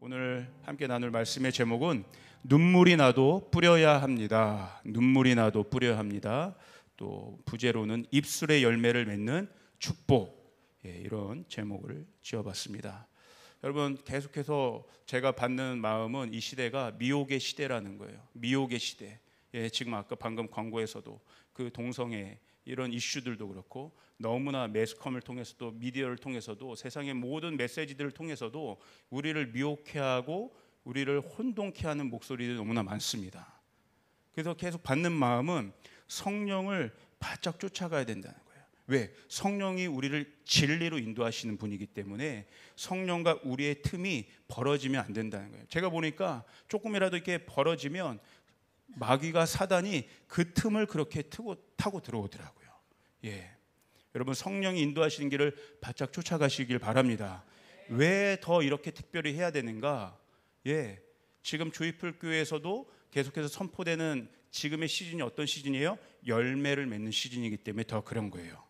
오늘 함께 나눌 말씀의 제목은 눈물이 나도 뿌려야 합니다. 눈물이 나도 뿌려야 합니다. 또 부제로는 입술의 열매를 맺는 축복, 이런 제목을 지어봤습니다. 여러분, 계속해서 제가 받는 마음은 이 시대가 미혹의 시대라는 거예요. 미혹의 시대. 지금 아까 방금 광고에서도 그 동성애 이런 이슈들도 그렇고, 너무나 매스컴을 통해서도, 미디어를 통해서도, 세상의 모든 메시지들을 통해서도 우리를 미혹해 하고 우리를 혼동케 하는 목소리들이 너무나 많습니다. 그래서 계속 받는 마음은 성령을 바짝 쫓아가야 된다는 거예요. 왜? 성령이 우리를 진리로 인도하시는 분이기 때문에 성령과 우리의 틈이 벌어지면 안 된다는 거예요. 제가 보니까 조금이라도 이렇게 벌어지면 마귀가, 사단이 그 틈을 그렇게 타고 들어오더라고요. 여러분, 성령이 인도하시는 길을 바짝 쫓아가시길 바랍니다. 왜 더 이렇게 특별히 해야 되는가? 지금 조이풀 교회에서도 계속해서 선포되는 지금의 시즌이 어떤 시즌이에요? 열매를 맺는 시즌이기 때문에 더 그런 거예요.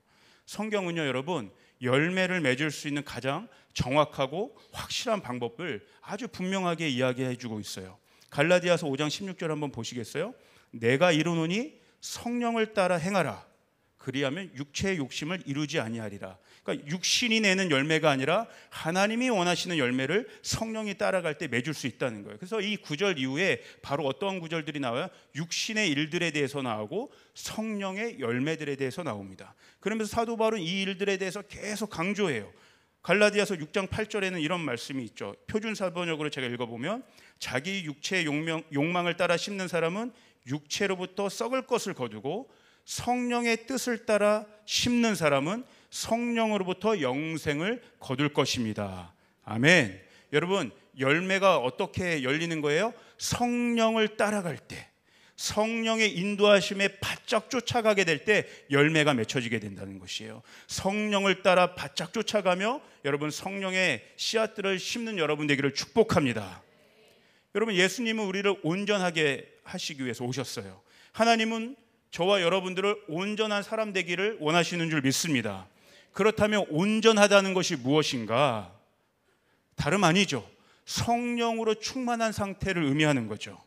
성경은요, 여러분, 열매를 맺을 수 있는 가장 정확하고 확실한 방법을 아주 분명하게 이야기해 주고 있어요. 갈라디아서 5장 16절 한번 보시겠어요? 내가 이루노니 성령을 따라 행하라. 그리하면 육체의 욕심을 이루지 아니하리라. 그러니까 육신이 내는 열매가 아니라 하나님이 원하시는 열매를 성령이 따라갈 때 맺을 수 있다는 거예요. 그래서 이 구절 이후에 바로 어떠한 구절들이 나와요? 육신의 일들에 대해서 나오고 성령의 열매들에 대해서 나옵니다. 그러면서 사도 바울은 이 일들에 대해서 계속 강조해요. 갈라디아서 6장 8절에는 이런 말씀이 있죠. 표준사번역으로 제가 읽어보면, 자기 육체의 욕망을 따라 심는 사람은 육체로부터 썩을 것을 거두고 성령의 뜻을 따라 심는 사람은 성령으로부터 영생을 거둘 것입니다. 아멘. 여러분, 열매가 어떻게 열리는 거예요? 성령을 따라갈 때, 성령의 인도하심에 바짝 쫓아가게 될 때 열매가 맺혀지게 된다는 것이에요. 성령을 따라 바짝 쫓아가며 여러분, 성령의 씨앗들을 심는 여러분 되기를 축복합니다. 여러분, 예수님은 우리를 온전하게 하시기 위해서 오셨어요. 하나님은 저와 여러분들을 온전한 사람 되기를 원하시는 줄 믿습니다. 그렇다면 온전하다는 것이 무엇인가? 다름 아니죠. 성령으로 충만한 상태를 의미하는 거죠.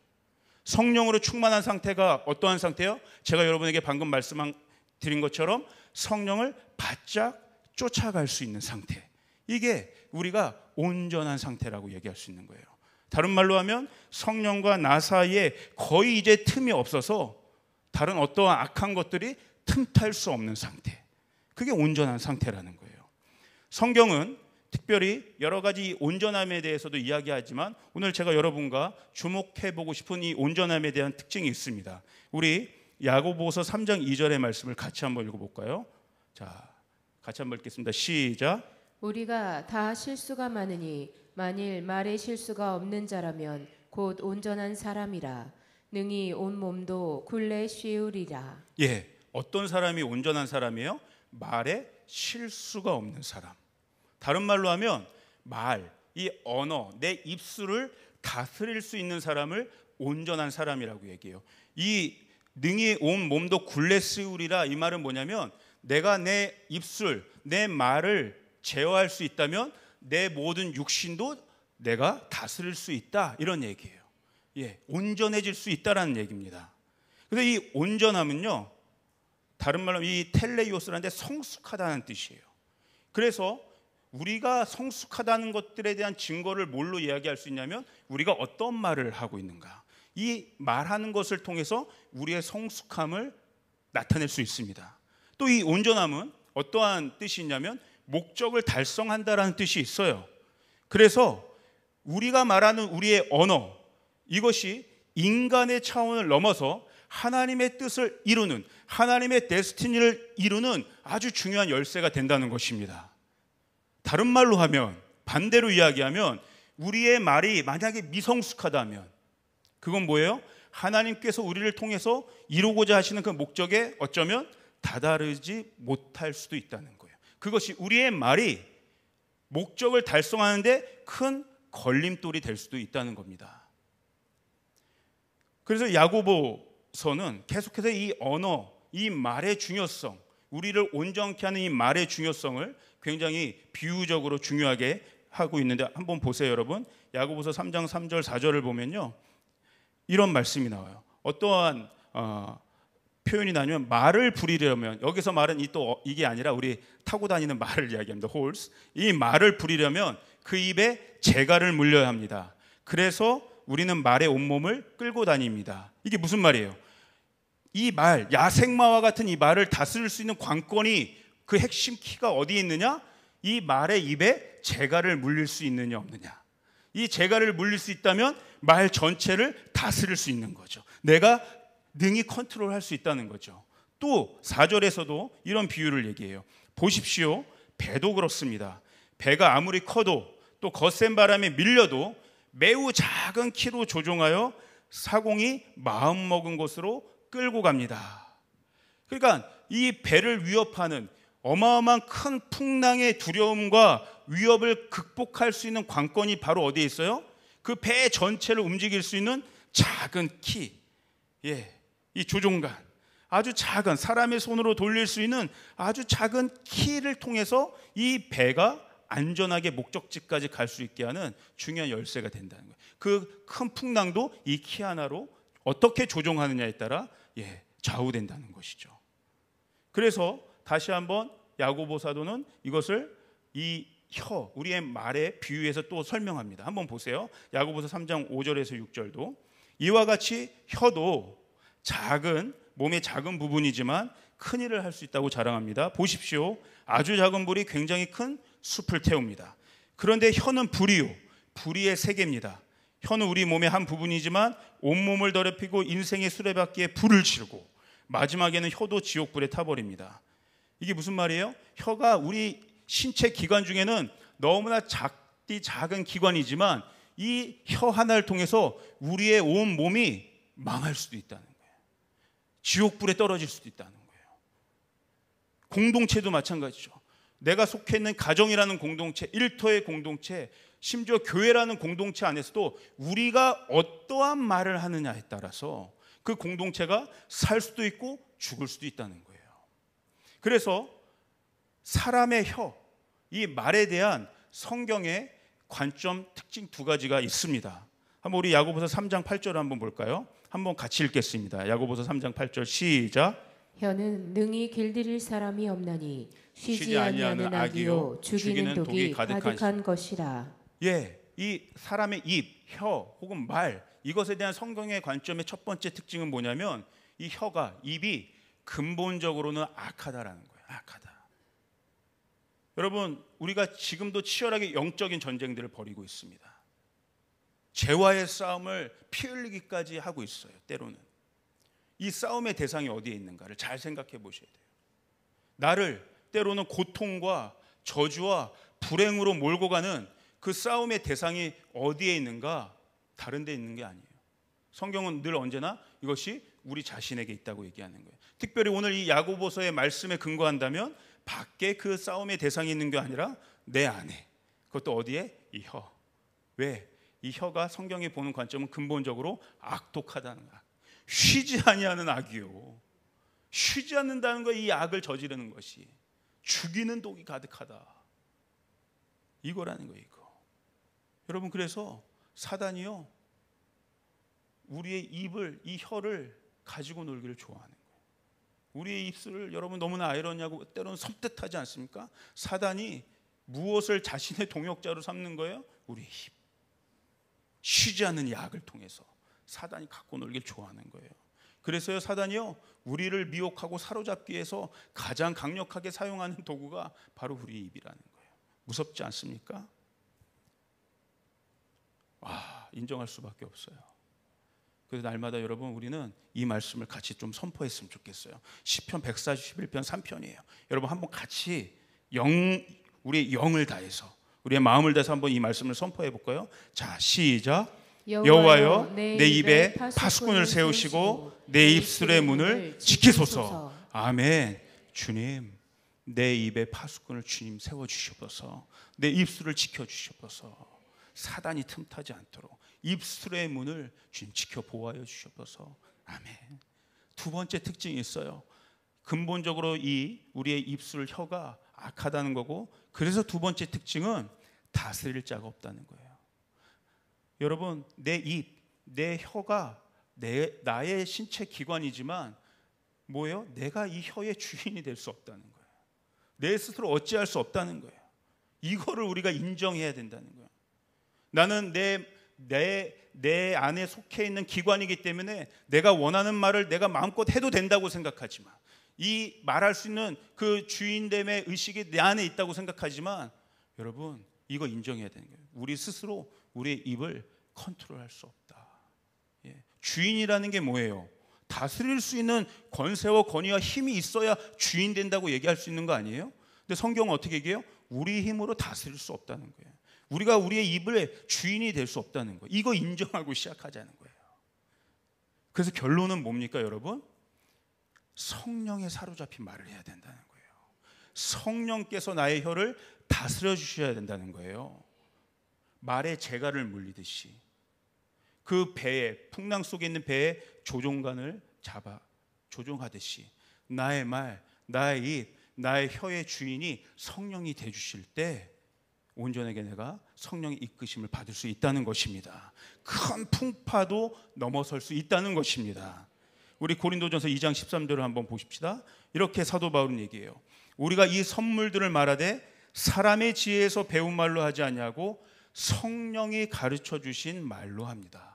성령으로 충만한 상태가 어떠한 상태요? 제가 여러분에게 방금 말씀드린 것처럼 성령을 바짝 쫓아갈 수 있는 상태. 이게 우리가 온전한 상태라고 얘기할 수 있는 거예요. 다른 말로 하면 성령과 나 사이에 거의 이제 틈이 없어서 다른 어떠한 악한 것들이 틈탈 수 없는 상태. 그게 온전한 상태라는 거예요. 성경은 특별히 여러 가지 온전함에 대해서도 이야기하지만 오늘 제가 여러분과 주목해보고 싶은 이 온전함에 대한 특징이 있습니다. 우리 야고보서 3장 2절의 말씀을 같이 한번 읽어볼까요? 자, 같이 한번 읽겠습니다. 시작. 우리가 다 실수가 많으니 만일 말에 실수가 없는 자라면 곧 온전한 사람이라. 능히 온 몸도 굴레 씌우리라. 어떤 사람이 온전한 사람이에요? 말에 실수가 없는 사람. 다른 말로 하면 말, 이 언어, 내 입술을 다스릴 수 있는 사람을 온전한 사람이라고 얘기해요. 이 능히 온 몸도 굴레 씌우리라, 이 말은 뭐냐면 내가 내 입술, 내 말을 제어할 수 있다면 내 모든 육신도 내가 다스릴 수 있다, 이런 얘기예요. 온전해질 수 있다라는 얘기입니다. 그래서 이 온전함은요, 다른 말로 이 텔레이오스라는데 성숙하다는 뜻이에요. 그래서 우리가 성숙하다는 것들에 대한 증거를 뭘로 이야기할 수 있냐면 우리가 어떤 말을 하고 있는가, 이 말하는 것을 통해서 우리의 성숙함을 나타낼 수 있습니다. 또 이 온전함은 어떠한 뜻이 있냐면 목적을 달성한다라는 뜻이 있어요. 그래서 우리가 말하는 우리의 언어, 이것이 인간의 차원을 넘어서 하나님의 뜻을 이루는, 하나님의 데스티니를 이루는 아주 중요한 열쇠가 된다는 것입니다. 다른 말로 하면, 반대로 이야기하면 우리의 말이 만약에 미성숙하다면 그건 뭐예요? 하나님께서 우리를 통해서 이루고자 하시는 그 목적에 어쩌면 다다르지 못할 수도 있다는 거예요. 그것이 우리의 말이 목적을 달성하는데 큰 걸림돌이 될 수도 있다는 겁니다. 그래서 야고보서는 계속해서 이 언어, 이 말의 중요성, 우리를 온전케 하는 이 말의 중요성을 굉장히 비유적으로 중요하게 하고 있는데 한번 보세요, 여러분. 야고보서 3장 3절 4절을 보면요, 이런 말씀이 나와요. 어떠한 표현이 나냐면 말을 부리려면, 여기서 말은 이게 아니라 우리 타고 다니는 말을 이야기합니다. horse. 이 말을 부리려면 그 입에 재갈을 물려야 합니다. 그래서 우리는 말의 온몸을 끌고 다닙니다. 이게 무슨 말이에요? 이 말, 야생마와 같은 이 말을 다스릴 수 있는 관건이, 그 핵심 키가 어디에 있느냐? 이 말의 입에 재갈을 물릴 수 있느냐 없느냐. 이 재갈을 물릴 수 있다면 말 전체를 다스릴 수 있는 거죠. 내가 능히 컨트롤할 수 있다는 거죠. 또 4절에서도 이런 비유를 얘기해요. 보십시오, 배도 그렇습니다. 배가 아무리 커도 또 거센 바람에 밀려도 매우 작은 키로 조종하여 사공이 마음먹은 곳으로 끌고 갑니다. 그러니까 이 배를 위협하는 어마어마한 큰 풍랑의 두려움과 위협을 극복할 수 있는 관건이 바로 어디에 있어요? 그 배 전체를 움직일 수 있는 작은 키, 이 조종관, 아주 작은, 사람의 손으로 돌릴 수 있는 아주 작은 키를 통해서 이 배가 안전하게 목적지까지 갈 수 있게 하는 중요한 열쇠가 된다는 거예요. 그 큰 풍랑도 이 키 하나로 어떻게 조종하느냐에 따라 좌우된다는 것이죠. 그래서 다시 한번 야고보 사도는 이것을 이 우리의 말에 비유해서 또 설명합니다. 한번 보세요. 야고보서 3장 5절에서 6절도 이와 같이 혀도 몸의 작은 부분이지만 큰 일을 할 수 있다고 자랑합니다. 보십시오. 아주 작은 불이 굉장히 큰 숲을 태웁니다. 그런데 혀는 불의의 세계입니다. 혀는 우리 몸의 한 부분이지만 온몸을 더럽히고 인생의 수레바퀴에 불을 지르고 마지막에는 혀도 지옥불에 타버립니다. 이게 무슨 말이에요? 혀가 우리 신체 기관 중에는 너무나 작은 기관이지만 이 혀 하나를 통해서 우리의 온 몸이 망할 수도 있다는 거예요. 지옥불에 떨어질 수도 있다는 거예요. 공동체도 마찬가지죠. 내가 속해 있는 가정이라는 공동체, 일터의 공동체, 심지어 교회라는 공동체 안에서도 우리가 어떠한 말을 하느냐에 따라서 그 공동체가 살 수도 있고 죽을 수도 있다는 거예요. 그래서 사람의 혀, 이 말에 대한 성경의 관점, 특징 두 가지가 있습니다. 한번 우리 야고보서 3장 8절을 한번 볼까요? 한번 같이 읽겠습니다. 야고보서 3장 8절 시작. 혀는 능히 길들일 사람이 없나니 쉬지 아니하는 악이요 죽이는 독이 가득한 것이라. 이 사람의 입, 혀 혹은 말, 이것에 대한 성경의 관점의 첫 번째 특징은 뭐냐면 이 입이 근본적으로는 악하다라는 거예요. 악하다. 여러분, 우리가 지금도 치열하게 영적인 전쟁들을 벌이고 있습니다. 죄와의 싸움을 피 흘리기까지 하고 있어요. 때로는 이 싸움의 대상이 어디에 있는가를 잘 생각해 보셔야 돼요. 나를 때로는 고통과 저주와 불행으로 몰고 가는 그 싸움의 대상이 어디에 있는가? 다른 데 있는 게 아니에요. 성경은 늘 언제나 이것이 우리 자신에게 있다고 얘기하는 거예요. 특별히 오늘 이 야고보서의 말씀에 근거한다면 밖에 그 싸움의 대상이 있는 게 아니라 내 안에, 그것도 어디에? 이 혀. 왜? 이 혀가 성경이 보는 관점은 근본적으로 악독하다는 거야. 쉬지 아니하는 악이요. 쉬지 않는다는 거, 이 악을 저지르는 것이 죽이는 독이 가득하다. 이거라는 거예요. 이거. 여러분, 그래서 사단이요, 우리의 입을, 이 혀를 가지고 놀기를 좋아하는 거예요. 우리의 입술을 여러분 너무나 아이러니하고 때로는 섬뜩하지 않습니까? 사단이 무엇을 자신의 동역자로 삼는 거예요? 우리의 입. 쉬지 않는 이 악을 통해서 사단이 갖고 놀기를 좋아하는 거예요. 그래서요, 사단이요, 우리를 미혹하고 사로잡기 위해서 가장 강력하게 사용하는 도구가 바로 우리 입이라는 거예요. 무섭지 않습니까? 인정할 수밖에 없어요. 그래서 날마다 여러분, 우리는 이 말씀을 같이 좀 선포했으면 좋겠어요. 시편 141편 3편이에요. 여러분 한번 같이 우리의 영을 다해서, 우리의 마음을 다해서 한번 이 말씀을 선포해 볼까요? 자, 시작. 여호와여, 내 입에 파수꾼을 세우시고 내 입술의 문을 지키소서. 아멘. 주님, 내 입에 파수꾼을 주님 세워주시옵소서. 내 입술을 지켜주시옵소서. 사단이 틈타지 않도록 입술의 문을 주님 지켜 보호하여 주시옵소서. 아멘. 두 번째 특징이 있어요. 근본적으로 우리의 입술, 혀가 악하다는 거고, 그래서 두 번째 특징은 다스릴 자가 없다는 거예요. 여러분, 내 입, 내 혀가 나의 신체 기관이지만 뭐예요? 내가 이 혀의 주인이 될 수 없다는 거예요. 내 스스로 어찌할 수 없다는 거예요. 이거를 우리가 인정해야 된다는 거예요. 나는 내 안에 속해 있는 기관이기 때문에 내가 원하는 말을 내가 마음껏 해도 된다고 생각하지만, 이 말할 수 있는 그 주인됨의 의식이 내 안에 있다고 생각하지만, 여러분 이거 인정해야 되는 거예요. 우리 스스로 우리의 입을 컨트롤할 수 없다. 주인이라는 게 뭐예요? 다스릴 수 있는 권세와 권위와 힘이 있어야 주인 된다고 얘기할 수 있는 거 아니에요? 근데 성경은 어떻게 얘기해요? 우리 힘으로 다스릴 수 없다는 거예요. 우리가 우리의 입을 주인이 될 수 없다는 거예요. 이거 인정하고 시작하자는 거예요. 그래서 결론은 뭡니까, 여러분? 성령에 사로잡힌 말을 해야 된다는 거예요. 성령께서 나의 혀를 다스려 주셔야 된다는 거예요. 말에 재갈을 물리듯이 그 배에, 풍랑 속에 있는 배에 조종관을 잡아 조종하듯이 나의 말, 나의 입, 나의 혀의 주인이 성령이 되주실 때 온전하게 내가 성령의 이끄심을 받을 수 있다는 것입니다. 큰 풍파도 넘어설 수 있다는 것입니다. 우리 고린도전서 2장 13절을 한번 보십시다. 이렇게 사도 바울은 얘기해요. 우리가 이 선물들을 말하되 사람의 지혜에서 배운 말로 하지 아니하고 성령이 가르쳐 주신 말로 합니다.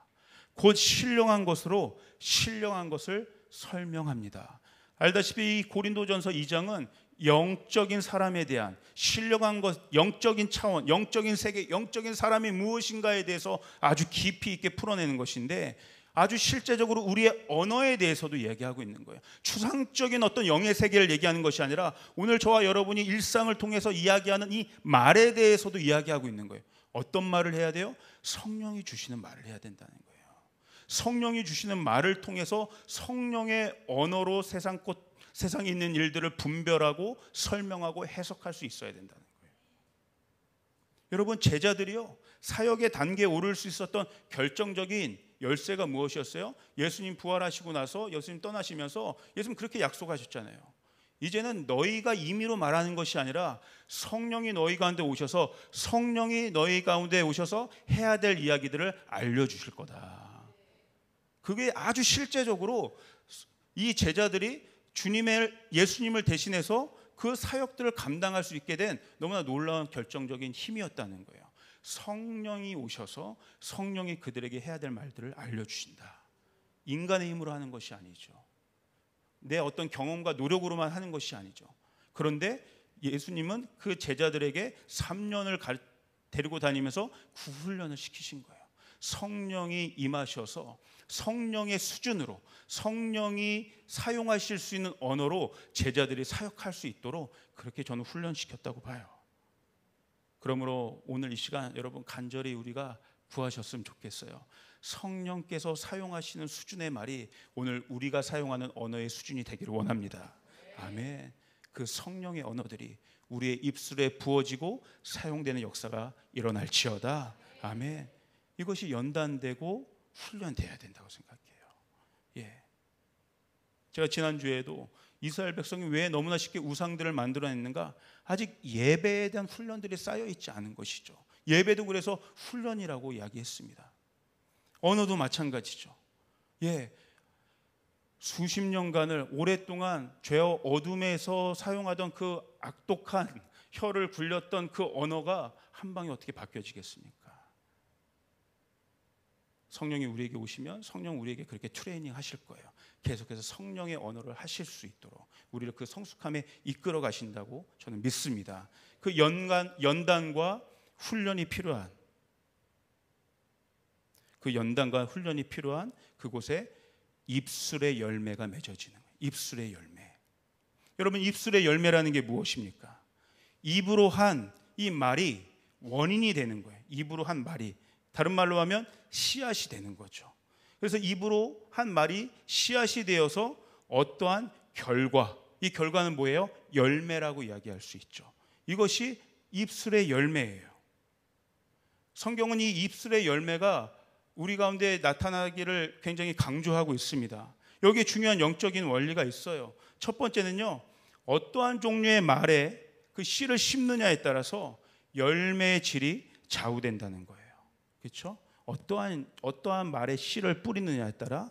곧 신령한 것으로 신령한 것을 설명합니다. 알다시피 이 고린도전서 2장은 영적인 사람에 대한 신령한 것, 영적인 차원, 영적인 세계, 영적인 사람이 무엇인가에 대해서 아주 깊이 있게 풀어내는 것인데, 아주 실제적으로 우리의 언어에 대해서도 이야기하고 있는 거예요. 추상적인 어떤 영의 세계를 얘기하는 것이 아니라 오늘 저와 여러분이 일상을 통해서 이야기하는 이 말에 대해서도 이야기하고 있는 거예요. 어떤 말을 해야 돼요? 성령이 주시는 말을 해야 된다는 거예요. 성령이 주시는 말을 통해서 성령의 언어로 세상에 있는 일들을 분별하고 설명하고 해석할 수 있어야 된다는 거예요. 여러분, 제자들이요, 사역의 단계에 오를 수 있었던 결정적인 열쇠가 무엇이었어요? 예수님 부활하시고 나서 예수님 떠나시면서 예수님 그렇게 약속하셨잖아요. 이제는 너희가 임의로 말하는 것이 아니라 성령이 너희 가운데 오셔서 성령이 너희 가운데 오셔서 해야 될 이야기들을 알려주실 거다. 그게 아주 실제적으로 이 제자들이 예수님을 대신해서 그 사역들을 감당할 수 있게 된 너무나 놀라운 결정적인 힘이었다는 거예요. 성령이 오셔서 성령이 그들에게 해야 될 말들을 알려주신다. 인간의 힘으로 하는 것이 아니죠. 내 어떤 경험과 노력으로만 하는 것이 아니죠. 그런데 예수님은 그 제자들에게 3년을 데리고 다니면서 구훈련을 시키신 거예요. 성령이 임하셔서 성령의 수준으로, 성령이 사용하실 수 있는 언어로 제자들이 사역할 수 있도록 그렇게 저는 훈련시켰다고 봐요. 그러므로 오늘 이 시간 여러분 간절히 우리가 구하셨으면 좋겠어요. 성령께서 사용하시는 수준의 말이 오늘 우리가 사용하는 언어의 수준이 되기를 원합니다. 아멘. 그 성령의 언어들이 우리의 입술에 부어지고 사용되는 역사가 일어날지어다. 아멘. 이것이 연단되고 훈련돼야 된다고 생각해요. 제가 지난주에도 이스라엘 백성이 왜 너무나 쉽게 우상들을 만들어냈는가? 아직 예배에 대한 훈련들이 쌓여있지 않은 것이죠. 예배도 그래서 훈련이라고 이야기했습니다. 언어도 마찬가지죠. 수십 년간을 오랫동안 죄와 어둠에서 사용하던 그 악독한 혀를 굴렸던 그 언어가 한 방에 어떻게 바뀌어지겠습니까? 성령이 우리에게 오시면 성령 우리에게 그렇게 트레이닝 하실 거예요. 계속해서 성령의 언어를 하실 수 있도록 우리를 그 성숙함에 이끌어 가신다고 저는 믿습니다. 그 연단과 훈련이 필요한 그곳에 입술의 열매가 맺어지는 거예요. 입술의 열매. 여러분, 입술의 열매라는 게 무엇입니까? 입으로 한 이 말이 원인이 되는 거예요. 입으로 한 말이, 다른 말로 하면 씨앗이 되는 거죠. 그래서 입으로 한 말이 씨앗이 되어서 어떠한 결과, 이 결과는 뭐예요? 열매라고 이야기할 수 있죠. 이것이 입술의 열매예요. 성경은 이 입술의 열매가 우리 가운데 나타나기를 굉장히 강조하고 있습니다. 여기에 중요한 영적인 원리가 있어요. 첫 번째는요, 어떠한 종류의 말에 그 씨를 심느냐에 따라서 열매의 질이 좌우된다는 거예요. 그렇죠? 어떠한 말의 씨를 뿌리느냐에 따라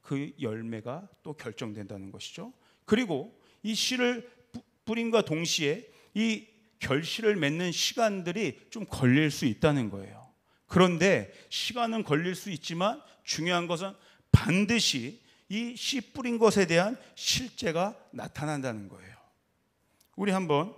그 열매가 또 결정된다는 것이죠. 그리고 이 씨를 뿌림과 동시에 이 결실을 맺는 시간들이 좀 걸릴 수 있다는 거예요. 그런데 시간은 걸릴 수 있지만 중요한 것은 반드시 이 씨 뿌린 것에 대한 실제가 나타난다는 거예요. 우리 한번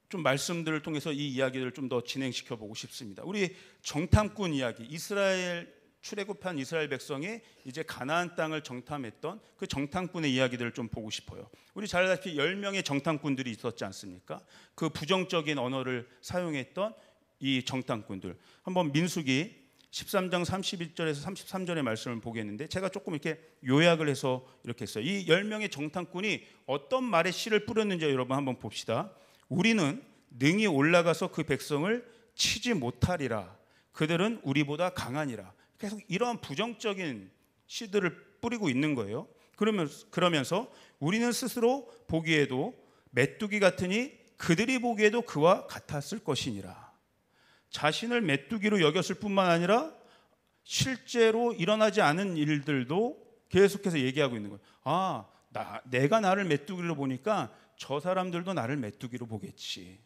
좀 말씀들을 통해서 이 이야기를 좀 더 진행시켜 보고 싶습니다. 우리 정탐꾼 이야기, 이스라엘 출애굽한 이스라엘 백성이 이제 가나안 땅을 정탐했던 그 정탐꾼의 이야기들을 좀 보고 싶어요. 우리 잘 알다시피 10명의 정탐꾼들이 있었지 않습니까? 그 부정적인 언어를 사용했던 이 정탐꾼들. 한번 민수기 13장 31절에서 33절의 말씀을 보겠는데, 제가 조금 이렇게 요약을 해서 이렇게 했어요. 이 10명의 정탐꾼이 어떤 말에 씨를 뿌렸는지 여러분 한번 봅시다. 우리는 능히 올라가서 그 백성을 치지 못하리라. 그들은 우리보다 강하니라. 계속 이러한 부정적인 씨들을 뿌리고 있는 거예요. 그러면서 우리는 스스로 보기에도 메뚜기 같으니 그들이 보기에도 그와 같았을 것이니라. 자신을 메뚜기로 여겼을 뿐만 아니라 실제로 일어나지 않은 일들도 계속해서 얘기하고 있는 거예요. 내가 나를 메뚜기로 보니까 저 사람들도 나를 메뚜기로 보겠지.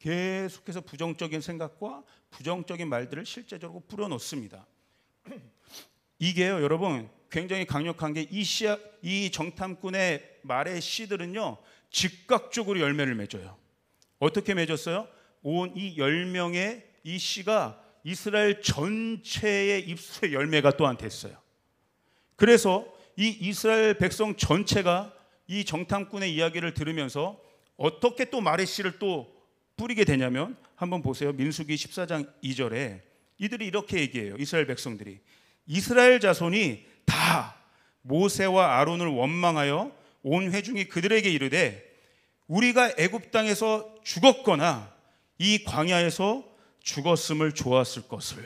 계속해서 부정적인 생각과 부정적인 말들을 실제적으로 뿌려놓습니다. 이게요, 여러분, 굉장히 강력한 게 이 정탐꾼의 말의 씨들은요, 즉각적으로 열매를 맺어요. 어떻게 맺었어요? 온 이 10명의 이 씨가 이스라엘 전체의 입술의 열매가 또한 됐어요. 그래서 이 이스라엘 백성 전체가 이 정탐꾼의 이야기를 들으면서 어떻게 또 말의 씨를 또 뿌리게 되냐면, 한번 보세요. 민수기 14장 2절에 이들이 이렇게 얘기해요. 이스라엘 백성들이 이스라엘 자손이 다 모세와 아론을 원망하여 온 회중이 그들에게 이르되 우리가 애굽 땅에서 죽었거나 이 광야에서 죽었음을 좋았을 것을.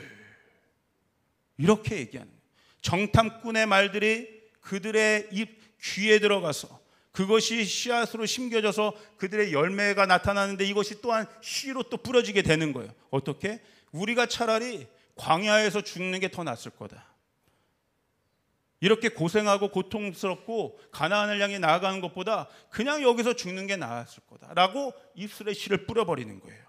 이렇게 얘기하는 거예요. 정탐꾼의 말들이 그들의 입 귀에 들어가서 그것이 씨앗으로 심겨져서 그들의 열매가 나타나는데 이것이 또한 씨로 또 뿌려지게 되는 거예요. 어떻게? 우리가 차라리 광야에서 죽는 게 더 낫을 거다. 이렇게 고생하고 고통스럽고 가나안을 향해 나아가는 것보다 그냥 여기서 죽는 게 나았을 거다라고 입술에 씨를 뿌려버리는 거예요.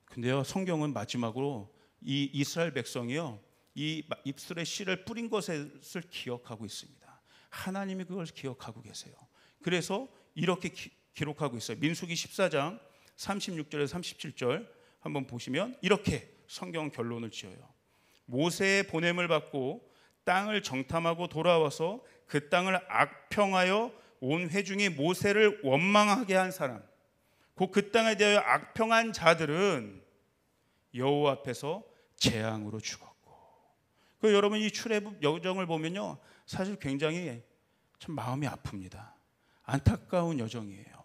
근데요, 성경은 마지막으로 이 이스라엘 백성이요, 이 입술에 씨를 뿌린 것을 기억하고 있습니다. 하나님이 그걸 기억하고 계세요. 그래서 이렇게 기록하고 있어요. 민수기 14장 36절에서 37절 한번 보시면 이렇게 성경 결론을 지어요. 모세의 보냄을 받고 땅을 정탐하고 돌아와서 그 땅을 악평하여 온 회중이 모세를 원망하게 한 사람, 곧 그 땅에 대하여 악평한 자들은 여호와 앞에서 재앙으로 죽었고. 여러분, 이 출애굽 여정을 보면요, 사실 굉장히 참 마음이 아픕니다. 안타까운 여정이에요.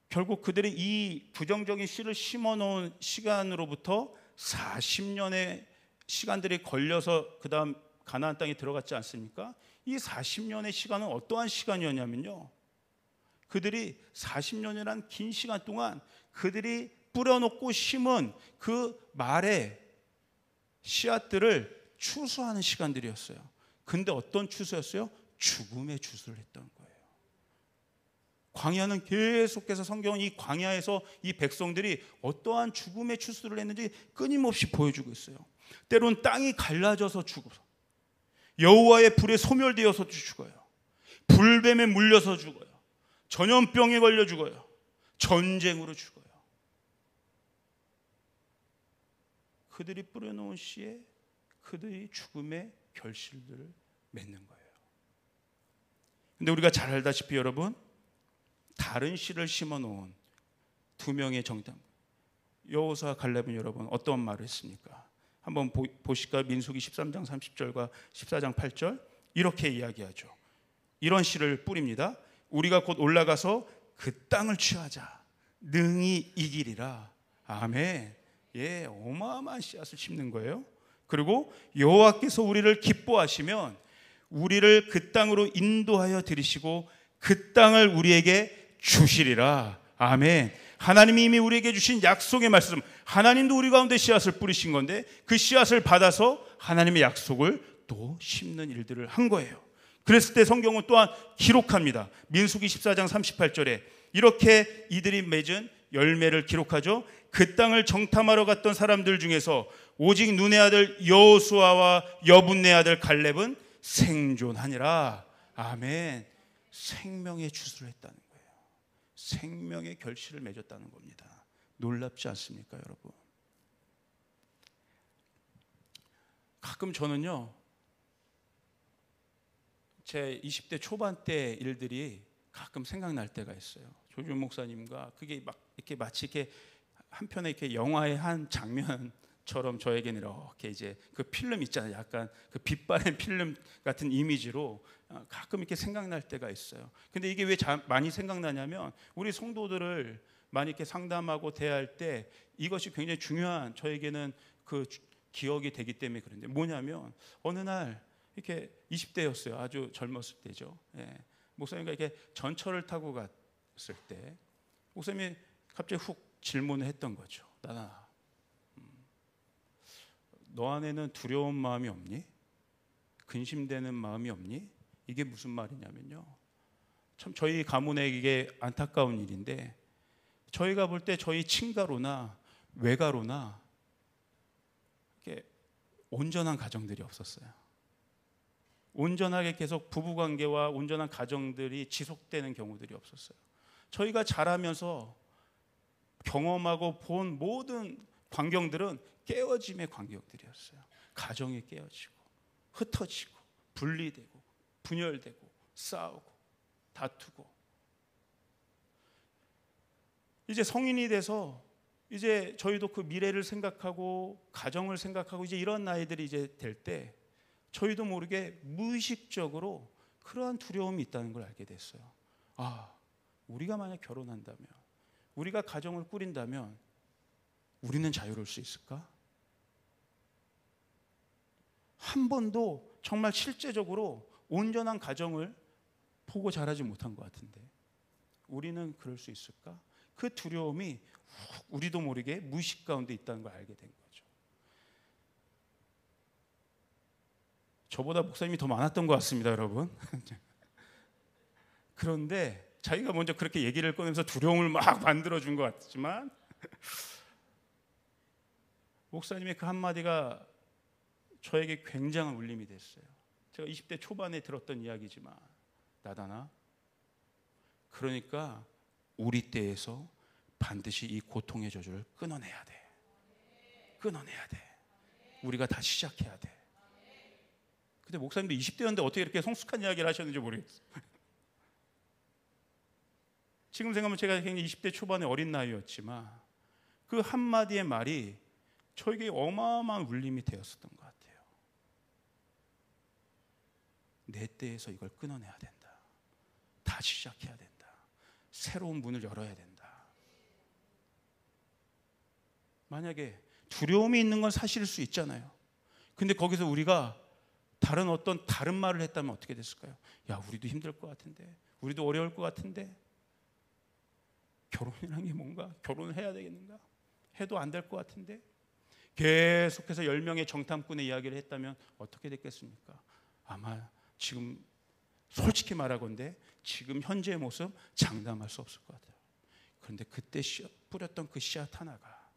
결국 그들이 이 부정적인 씨를 심어놓은 시간으로부터 40년의 시간들이 걸려서 그 다음 가나안 땅에 들어갔지 않습니까? 이 40년의 시간은 어떠한 시간이었냐면요, 그들이 40년이란 긴 시간 동안 그들이 뿌려놓고 심은 그 말의 씨앗들을 추수하는 시간들이었어요. 근데 어떤 추수였어요? 죽음의 추수를 했던 거예요. 광야는 계속해서, 성경은 이 광야에서 이 백성들이 어떠한 죽음의 추수를 했는지 끊임없이 보여주고 있어요. 때론 땅이 갈라져서 죽어요. 여호와의 불에 소멸되어서 죽어요. 불뱀에 물려서 죽어요. 전염병에 걸려 죽어요. 전쟁으로 죽어요. 그들이 뿌려놓은 씨에 그들이 죽음의 결실들을 맺는 거예요. 근데 우리가 잘 알다시피 여러분, 다른 씨를 심어놓은 두 명의 정탐, 여호수아 갈렙은 여러분 어떤 말을 했습니까? 한번 보실까요? 민수기 13장 30절과 14장 8절 이렇게 이야기하죠. 이런 씨를 뿌립니다. 우리가 곧 올라가서 그 땅을 취하자. 능히 이기리라. 아멘. 예, 어마어마한 씨앗을 심는 거예요. 그리고 여호와께서 우리를 기뻐하시면 우리를 그 땅으로 인도하여 들이시고 그 땅을 우리에게 주시리라. 아멘. 하나님이 이미 우리에게 주신 약속의 말씀, 하나님도 우리 가운데 씨앗을 뿌리신 건데 그 씨앗을 받아서 하나님의 약속을 또 심는 일들을 한 거예요. 그랬을 때 성경은 또한 기록합니다. 민수기 14장 38절에 이렇게 이들이 맺은 열매를 기록하죠. 그 땅을 정탐하러 갔던 사람들 중에서 오직 눈의 아들 여호수아와 여분네 아들 갈렙은 생존하니라. 아멘. 생명의 주술을 했다는 거예요. 생명의 결실을 맺었다는 겁니다. 놀랍지 않습니까, 여러분? 가끔 저는요, 제 20대 초반 때 일들이 가끔 생각날 때가 있어요. 조준 목사님과 그게 막 이렇게 마치 이렇게 한편에 이렇게 영화의 한 장면처럼 저에게는 이렇게 이제 그 필름 있잖아요. 약간 그 빛바랜 필름 같은 이미지로 가끔 이렇게 생각날 때가 있어요. 근데 이게 왜 많이 생각나냐면 우리 성도들을 많이 이렇게 상담하고 대할 때 이것이 굉장히 중요한 저에게는 그 기억이 되기 때문에 그런데 뭐냐면 어느 날 이렇게 20대였어요. 아주 젊었을 때죠. 예. 목사님과 이렇게 전철을 타고 갔을 때 목사님이 갑자기 훅 질문을 했던 거죠. 나나, 너 안에는 두려운 마음이 없니? 근심되는 마음이 없니? 이게 무슨 말이냐면요. 참 저희 가문에 이게 안타까운 일인데 저희가 볼 때 저희 친가로나 외가로나 이렇게 온전한 가정들이 없었어요. 온전하게 계속 부부관계와 온전한 가정들이 지속되는 경우들이 없었어요. 저희가 자라면서 경험하고 본 모든 광경들은 깨어짐의 광경들이었어요. 가정이 깨어지고 흩어지고 분리되고 분열되고 싸우고 다투고 이제 성인이 돼서 이제 저희도 그 미래를 생각하고 가정을 생각하고 이제 이런 나이들이 이제 될 때 저희도 모르게 무의식적으로 그러한 두려움이 있다는 걸 알게 됐어요. 아, 우리가 만약 결혼한다면, 우리가 가정을 꾸린다면 우리는 자유로울 수 있을까? 한 번도 정말 실제적으로 온전한 가정을 보고 자라지 못한 것 같은데 우리는 그럴 수 있을까? 그 두려움이 우리도 모르게 무의식 가운데 있다는 걸 알게 된 거죠. 저보다 목사님이 더 많았던 것 같습니다, 여러분. 그런데 자기가 먼저 그렇게 얘기를 꺼내면서 두려움을 막 만들어준 것 같지만 목사님의 그 한마디가 저에게 굉장한 울림이 됐어요. 제가 20대 초반에 들었던 이야기지만 나다나, 그러니까 우리 때에서 반드시 이 고통의 저주를 끊어내야 돼. 끊어내야 돼. 우리가 다시 시작해야 돼. 근데 목사님도 20대였는데 어떻게 이렇게 성숙한 이야기를 하셨는지 모르겠어요. 지금 생각하면 제가 굉장히 20대 초반의 어린 나이였지만 그 한마디의 말이 저에게 어마어마한 울림이 되었었던 것 같아요. 내 때에서 이걸 끊어내야 된다. 다시 시작해야 된다. 새로운 문을 열어야 된다. 만약에 두려움이 있는 건 사실일 수 있잖아요. 근데 거기서 우리가 다른 말을 했다면 어떻게 됐을까요? 야, 우리도 힘들 것 같은데, 우리도 어려울 것 같은데, 결혼이라는 게 뭔가? 결혼을 해야 되겠는가? 해도 안 될 것 같은데, 계속해서 10명의 정탐꾼의 이야기를 했다면 어떻게 됐겠습니까? 아마 지금 솔직히 말하건대 지금 현재의 모습 장담할 수 없을 것 같아요. 그런데 그때 뿌렸던 그 씨앗 하나가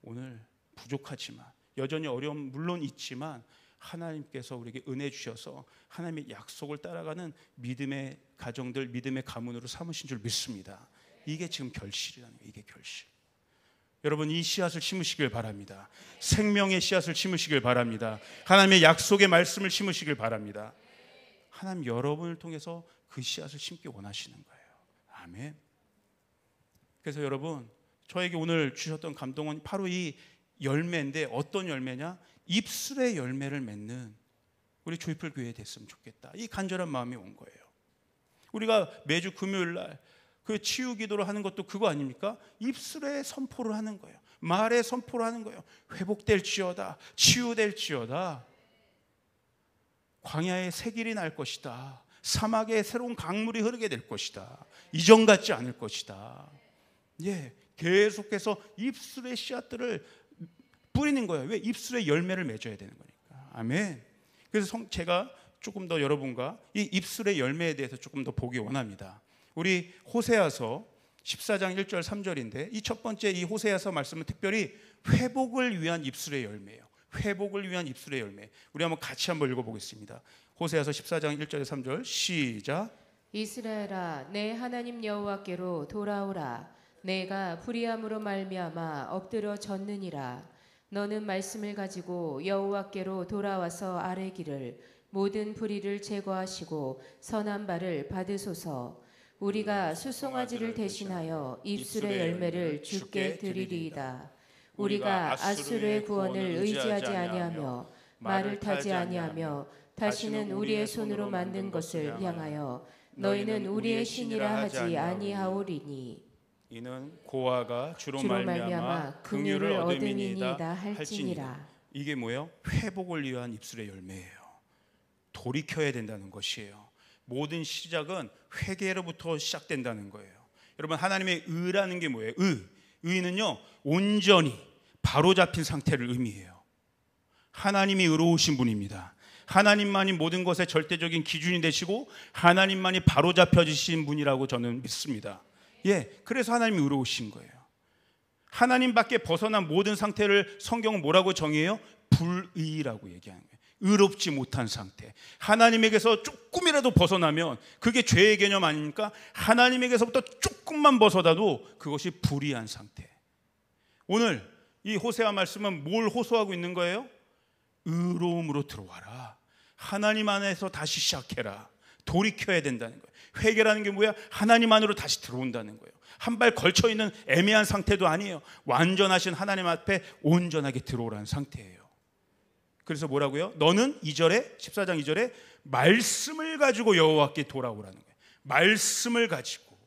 오늘 부족하지만 여전히 어려움 물론 있지만 하나님께서 우리에게 은혜 주셔서 하나님의 약속을 따라가는 믿음의 가정들, 믿음의 가문으로 삼으신 줄 믿습니다. 이게 지금 결실이라는 거예요. 이게 결실. 여러분, 이 씨앗을 심으시길 바랍니다. 생명의 씨앗을 심으시길 바랍니다. 하나님의 약속의 말씀을 심으시길 바랍니다. 하나님 여러분을 통해서 그 씨앗을 심기 원하시는 거예요. 아멘. 그래서 여러분, 저에게 오늘 주셨던 감동은 바로 이 열매인데 어떤 열매냐? 입술의 열매를 맺는 우리 조이풀 교회 됐으면 좋겠다. 이 간절한 마음이 온 거예요. 우리가 매주 금요일 날 그 치유 기도를 하는 것도 그거 아닙니까? 입술에 선포를 하는 거예요. 말에 선포를 하는 거예요. 회복될지어다, 치유될지어다. 광야에 새 길이 날 것이다. 사막에 새로운 강물이 흐르게 될 것이다. 이전 같지 않을 것이다. 예, 계속해서 입술의 씨앗들을 뿌리는 거예요. 왜? 입술의 열매를 맺어야 되는 거니까. 아멘. 그래서 제가 조금 더 여러분과 이 입술의 열매에 대해서 조금 더 보기 원합니다. 우리 호세아서 14장 1절 3절인데 이 첫 번째 이 호세아서 말씀은 특별히 회복을 위한 입술의 열매예요. 회복을 위한 입술의 열매. 우리 한번 같이 한번 읽어보겠습니다. 호세아서 14장 1절 3절 시작. 이스라엘아, 내 하나님 여호와께로 돌아오라. 내가 불의함으로 말미암아 엎드려 졌느니라. 너는 말씀을 가지고 여호와께로 돌아와서 아뢰기를 모든 불의를 제거하시고 선한 바를 받으소서. 우리가 수송아지를 대신하여 입술의 열매를 주께 드리리이다. 우리가 앗수르의 구원을 의지하지 아니하며 말을 타지 아니하며 다시는 우리의 손으로 만든 것을 향하여 너희는 우리의 신이라 하지 아니하오리니 이는 고아가 주로 주로 말미암아 긍휼을 얻음이니이다 할지니라. 할지니라. 이게 뭐예요? 회복을 위한 입술의 열매예요. 돌이켜야 된다는 것이에요. 모든 시작은 회개로부터 시작된다는 거예요. 여러분, 하나님의 의라는 게 뭐예요? 의는요, 온전히 바로잡힌 상태를 의미해요. 하나님이 의로우신 분입니다. 하나님만이 모든 것의 절대적인 기준이 되시고 하나님만이 바로잡혀지신 분이라고 저는 믿습니다. 예, 그래서 하나님이 의로우신 거예요. 하나님밖에 벗어난 모든 상태를 성경은 뭐라고 정의해요? 불의라고 얘기하는 거예요. 의롭지 못한 상태. 하나님에게서 조금이라도 벗어나면 그게 죄의 개념 아닙니까? 하나님에게서부터 조금만 벗어나도 그것이 불의한 상태. 오늘 이 호세아 말씀은 뭘 호소하고 있는 거예요? 의로움으로 들어와라. 하나님 안에서 다시 시작해라. 돌이켜야 된다는 거예요. 회개라는 게 뭐야? 하나님 안으로 다시 들어온다는 거예요. 한 발 걸쳐있는 애매한 상태도 아니에요. 완전하신 하나님 앞에 온전하게 들어오라는 상태예요. 그래서 뭐라고요? 너는 2절에 14장 2절에 말씀을 가지고 여호와께 돌아오라는 거예요. 말씀을 가지고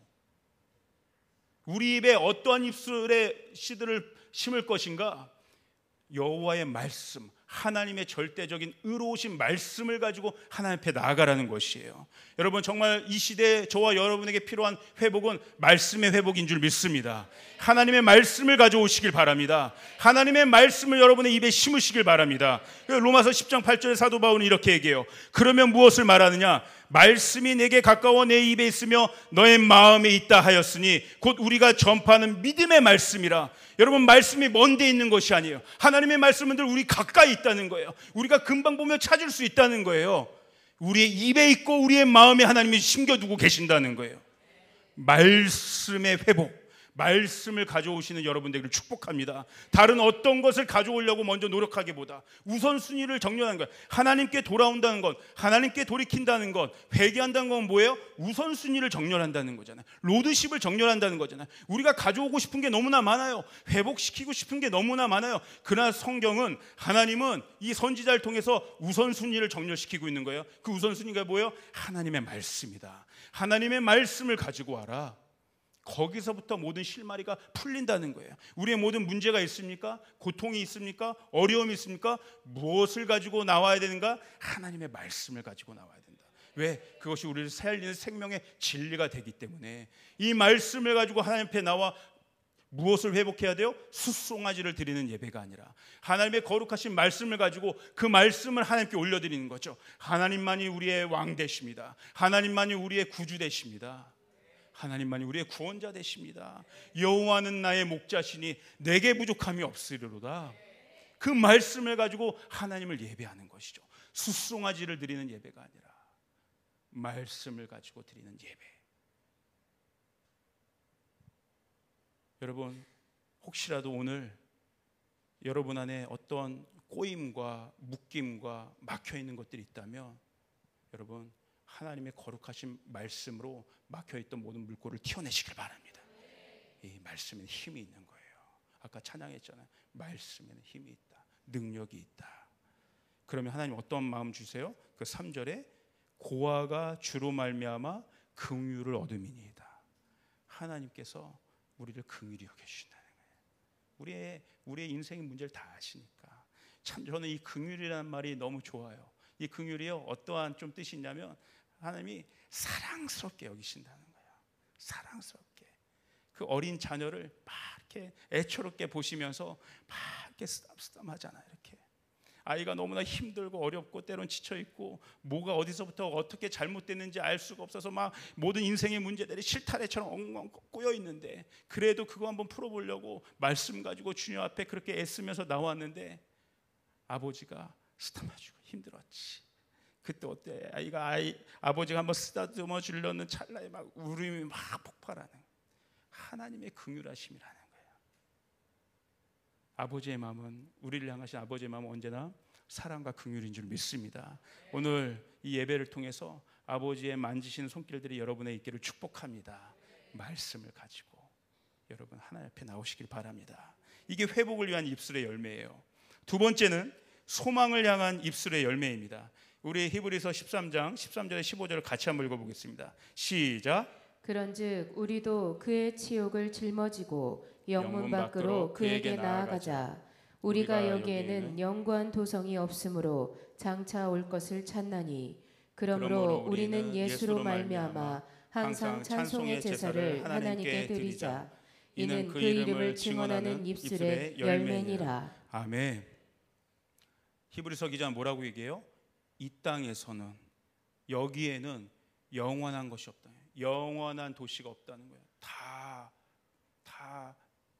우리 입에 어떠한 입술의 씨들을 심을 것인가? 여호와의 말씀, 하나님의 절대적인 의로우신 말씀을 가지고 하나님 앞에 나아가라는 것이에요. 여러분, 정말 이 시대에 저와 여러분에게 필요한 회복은 말씀의 회복인 줄 믿습니다. 하나님의 말씀을 가져오시길 바랍니다. 하나님의 말씀을 여러분의 입에 심으시길 바랍니다. 로마서 10장 8절에 사도 바울은 이렇게 얘기해요. 그러면 무엇을 말하느냐? 말씀이 내게 가까워 내 입에 있으며 너의 마음에 있다 하였으니 곧 우리가 전파하는 믿음의 말씀이라. 여러분, 말씀이 먼 데 있는 것이 아니에요. 하나님의 말씀은 늘 우리 가까이 있다는 거예요. 우리가 금방 보면 찾을 수 있다는 거예요. 우리의 입에 있고 우리의 마음에 하나님이 심겨두고 계신다는 거예요. 말씀의 회복, 말씀을 가져오시는 여러분들을 축복합니다. 다른 어떤 것을 가져오려고 먼저 노력하기보다 우선순위를 정렬하는 거예요. 하나님께 돌아온다는 것, 하나님께 돌이킨다는 것, 회개한다는 건 뭐예요? 우선순위를 정렬한다는 거잖아요. 로드십을 정렬한다는 거잖아요. 우리가 가져오고 싶은 게 너무나 많아요. 회복시키고 싶은 게 너무나 많아요. 그러나 성경은, 하나님은 이 선지자를 통해서 우선순위를 정렬시키고 있는 거예요. 그 우선순위가 뭐예요? 하나님의 말씀이다. 하나님의 말씀을 가지고 와라. 거기서부터 모든 실마리가 풀린다는 거예요. 우리의 모든 문제가 있습니까? 고통이 있습니까? 어려움이 있습니까? 무엇을 가지고 나와야 되는가? 하나님의 말씀을 가지고 나와야 된다. 왜? 그것이 우리를 살리는 생명의 진리가 되기 때문에 이 말씀을 가지고 하나님 앞에 나와 무엇을 회복해야 돼요? 숫송아지를 드리는 예배가 아니라 하나님의 거룩하신 말씀을 가지고 그 말씀을 하나님께 올려드리는 거죠. 하나님만이 우리의 왕 되십니다. 하나님만이 우리의 구주 되십니다. 하나님만이 우리의 구원자 되십니다. 여호와는 나의 목자시니 내게 부족함이 없으리로다. 그 말씀을 가지고 하나님을 예배하는 것이죠. 숫송아지를 드리는 예배가 아니라 말씀을 가지고 드리는 예배. 여러분, 혹시라도 오늘 여러분 안에 어떤 꼬임과 묶임과 막혀있는 것들이 있다면 여러분, 하나님의 거룩하신 말씀으로 막혀있던 모든 물꼬를 튀어내시길 바랍니다. 이 말씀에는 힘이 있는 거예요. 아까 찬양했잖아요. 말씀에는 힘이 있다. 능력이 있다. 그러면 하나님 어떤 마음 주세요? 그 3절에 고아가 주로 말미암아 긍휼을 얻음이니이다. 하나님께서 우리를 긍휼히 여겨주신다는 거예요. 우리의 인생의 문제를 다 아시니까. 참 저는 이 긍휼이라는 말이 너무 좋아요. 이 긍휼이요, 어떠한 좀 뜻이 있냐면 하나님이 사랑스럽게 여기신다는 거예요. 사랑스럽게. 그 어린 자녀를 막 이렇게 애처롭게 보시면서 막 이렇게 쓰담쓰담하잖아요. 이렇게 아이가 너무나 힘들고 어렵고 때론 지쳐 있고 뭐가 어디서부터 어떻게 잘못됐는지 알 수가 없어서 막 모든 인생의 문제들이 실타래처럼 엉엉 꼬여 있는데, 그래도 그거 한번 풀어보려고 말씀 가지고 주님 앞에 그렇게 애쓰면서 나왔는데 아버지가 쓰다마주고 힘들었지. 그때 어때? 아버지가 한번 쓰다듬어 주려는 찰나에 막 울음이 막 폭발하는, 하나님의 긍휼하심이라는 거예요. 아버지의 마음은, 우리를 향하신 아버지의 마음은 언제나 사랑과 긍휼인 줄 믿습니다. 오늘 이 예배를 통해서 아버지의 만지시는 손길들이 여러분의 있기를 축복합니다. 말씀을 가지고 여러분 하나님 앞에 나오시길 바랍니다. 이게 회복을 위한 입술의 열매예요. 두 번째는 소망을 향한 입술의 열매입니다. 우리 히브리서 13장 13절에 15절을 같이 한번 읽어보겠습니다. 시작. 그런즉 우리도 그의 치욕을 짊어지고 영문 밖으로 그에게 나아가자. 우리가 여기에는 영구한 도성이 없으므로 장차 올 것을 찾나니 그러므로 우리는 예수로 말미암아 항상 찬송의 제사를 하나님께 드리자. 이는 그 이름을 증언하는 입술의 열매니라. 아멘. 히브리서 기자는 뭐라고 얘기해요? 이 땅에서는, 여기에는 영원한 것이 없다. 영원한 도시가 없다는 거예요. 다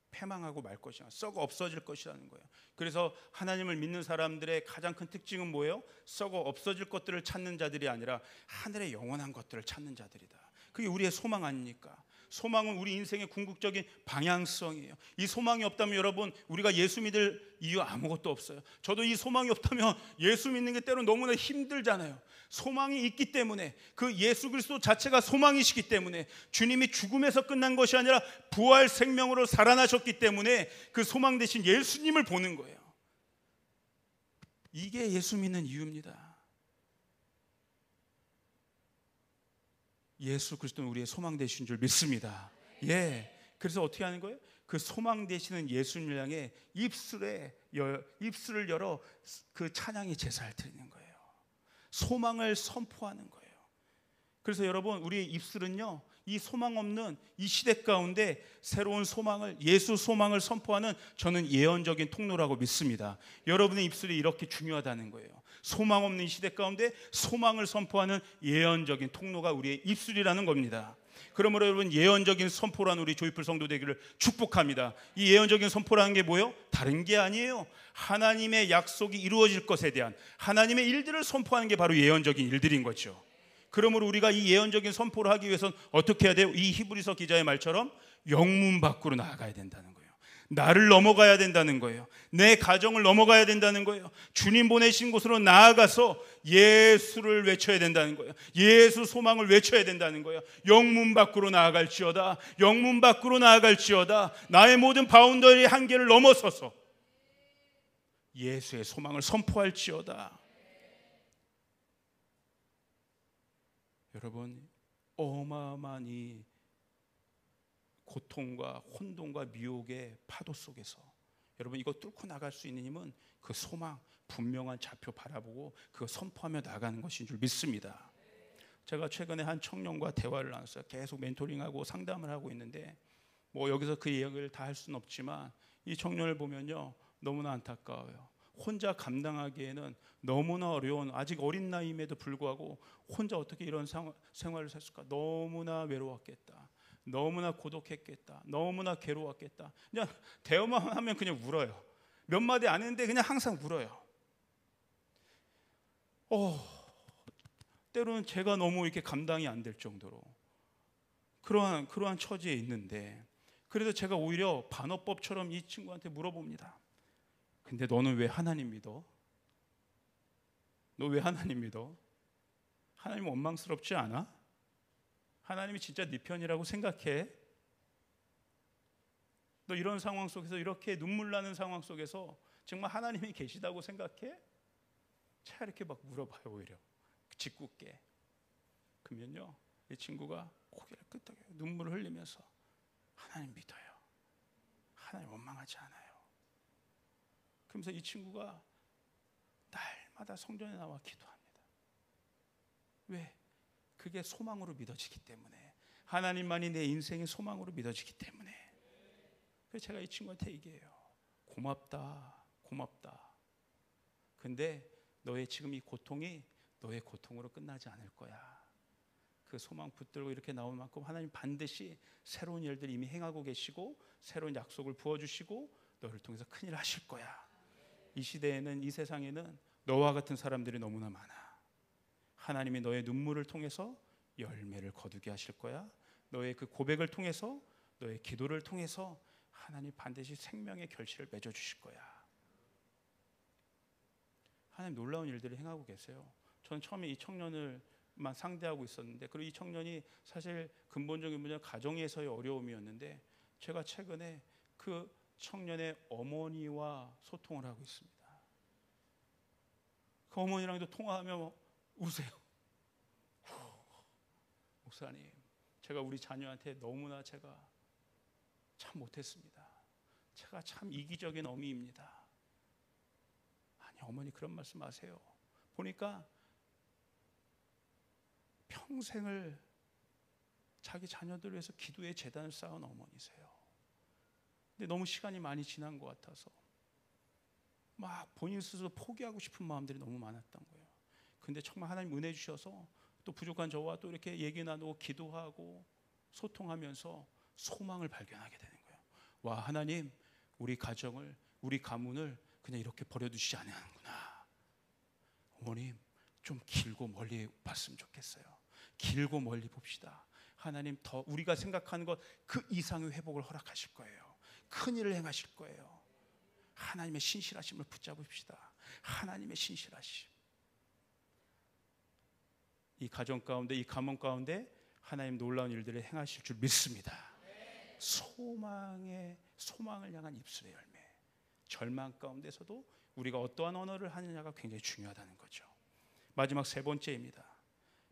패망하고 말 것이야. 썩어 없어질 것이라는 거예요. 그래서 하나님을 믿는 사람들의 가장 큰 특징은 뭐예요? 썩어 없어질 것들을 찾는 자들이 아니라 하늘의 영원한 것들을 찾는 자들이다. 그게 우리의 소망 아닙니까? 소망은 우리 인생의 궁극적인 방향성이에요. 이 소망이 없다면 여러분, 우리가 예수 믿을 이유 아무것도 없어요. 저도 이 소망이 없다면 예수 믿는 게 때로 너무나 힘들잖아요. 소망이 있기 때문에, 그 예수 그리스도 자체가 소망이시기 때문에, 주님이 죽음에서 끝난 것이 아니라 부활 생명으로 살아나셨기 때문에 그 소망 대신 예수님을 보는 거예요. 이게 예수 믿는 이유입니다. 예수 그리스도는 우리의 소망 되신 줄 믿습니다. 예. 그래서 어떻게 하는 거예요? 그 소망 되시는 예수님을 향해 입술을 열어 그 찬양의 제사를 드리는 거예요. 소망을 선포하는 거예요. 그래서 여러분, 우리의 입술은요, 이 소망 없는 이 시대 가운데 새로운 소망을, 예수 소망을 선포하는 저는 예언적인 통로라고 믿습니다. 여러분의 입술이 이렇게 중요하다는 거예요. 소망 없는 이 시대 가운데 소망을 선포하는 예언적인 통로가 우리의 입술이라는 겁니다. 그러므로 여러분, 예언적인 선포라는 우리 조이풀 성도 되기를 축복합니다. 이 예언적인 선포라는 게 뭐예요? 다른 게 아니에요. 하나님의 약속이 이루어질 것에 대한 하나님의 일들을 선포하는 게 바로 예언적인 일들인 거죠. 그러므로 우리가 이 예언적인 선포를 하기 위해서는 어떻게 해야 돼요? 이 히브리서 기자의 말처럼 영문 밖으로 나아가야 된다는 거예요. 나를 넘어가야 된다는 거예요. 내 가정을 넘어가야 된다는 거예요. 주님 보내신 곳으로 나아가서 예수를 외쳐야 된다는 거예요. 예수 소망을 외쳐야 된다는 거예요. 영문 밖으로 나아갈지어다. 영문 밖으로 나아갈지어다. 나의 모든 바운더리 한계를 넘어서서 예수의 소망을 선포할지어다. 여러분, 어마어마한 이 고통과 혼돈과 미혹의 파도 속에서 여러분, 이거 뚫고 나갈 수 있는 힘은 그 소망, 분명한 좌표 바라보고 그거 선포하며 나가는 것인 줄 믿습니다. 제가 최근에 한 청년과 대화를 나눴어요. 계속 멘토링하고 상담을 하고 있는데, 뭐 여기서 그 이야기를 다 할 수는 없지만 이 청년을 보면요, 너무나 안타까워요. 혼자 감당하기에는 너무나 어려운, 아직 어린 나이임에도 불구하고 혼자 어떻게 이런 생활을 했을까? 너무나 외로웠겠다. 너무나 고독했겠다. 너무나 괴로웠겠다. 그냥 대화만 하면 그냥 울어요. 몇 마디 안 했는데 그냥 항상 울어요. 때로는 제가 너무 이렇게 감당이 안 될 정도로 그러한 처지에 있는데, 그래서 제가 오히려 반어법처럼 이 친구한테 물어봅니다. 근데 너는 왜 하나님 믿어? 너 왜 하나님 믿어? 하나님 원망스럽지 않아? 하나님이 진짜 네 편이라고 생각해? 너 이런 상황 속에서, 이렇게 눈물 나는 상황 속에서 정말 하나님이 계시다고 생각해? 차 이렇게 막 물어봐요. 오히려 짓궂게. 그러면요, 이 친구가 고개를 끄덕여요. 눈물을 흘리면서 하나님 믿어요. 하나님 원망하지 않아요. 그러면서 이 친구가 날마다 성전에 나와 기도합니다. 왜? 그게 소망으로 믿어지기 때문에, 하나님만이 내 인생의 소망으로 믿어지기 때문에. 그래서 제가 이 친구한테 얘기해요. 고맙다, 고맙다. 근데 너의 지금 이 고통이 너의 고통으로 끝나지 않을 거야. 그 소망 붙들고 이렇게 나올 만큼 하나님 반드시 새로운 일들을 이미 행하고 계시고 새로운 약속을 부어주시고 너를 통해서 큰일 하실 거야. 이 시대에는, 이 세상에는 너와 같은 사람들이 너무나 많아. 하나님이 너의 눈물을 통해서 열매를 거두게 하실 거야. 너의 그 고백을 통해서, 너의 기도를 통해서 하나님 반드시 생명의 결실을 맺어주실 거야. 하나님 놀라운 일들을 행하고 계세요. 저는 처음에 이 청년을만 상대하고 있었는데, 그리고 이 청년이 사실 근본적인 문제는 가정에서의 어려움이었는데, 제가 최근에 그 청년의 어머니와 소통을 하고 있습니다. 그 어머니랑도 통화하며 우세요. 목사님, 제가 우리 자녀한테 너무나 제가 참 못했습니다. 제가 참 이기적인 어미입니다. 아니, 어머니 그런 말씀 하세요. 보니까 평생을 자기 자녀들을 위해서 기도의 재단을 쌓은 어머니세요. 근데 너무 시간이 많이 지난 것 같아서 막 본인 스스로 포기하고 싶은 마음들이 너무 많았던 거예요. 근데 정말 하나님 은혜 주셔서 또 부족한 저와 또 이렇게 얘기 나누고 기도하고 소통하면서 소망을 발견하게 되는 거예요. 와, 하나님, 우리 가정을, 우리 가문을 그냥 이렇게 버려두시지 않으는구나. 어머님, 좀 길고 멀리 봤으면 좋겠어요. 길고 멀리 봅시다. 하나님, 더 우리가 생각하는 것 그 이상의 회복을 허락하실 거예요. 큰 일을 행하실 거예요. 하나님의 신실하심을 붙잡읍시다. 하나님의 신실하심. 이 가정 가운데, 이 가문 가운데 하나님 놀라운 일들을 행하실 줄 믿습니다. 소망을 향한 입술의 열매. 절망 가운데서도 우리가 어떠한 언어를 하느냐가 굉장히 중요하다는 거죠. 마지막 세 번째입니다.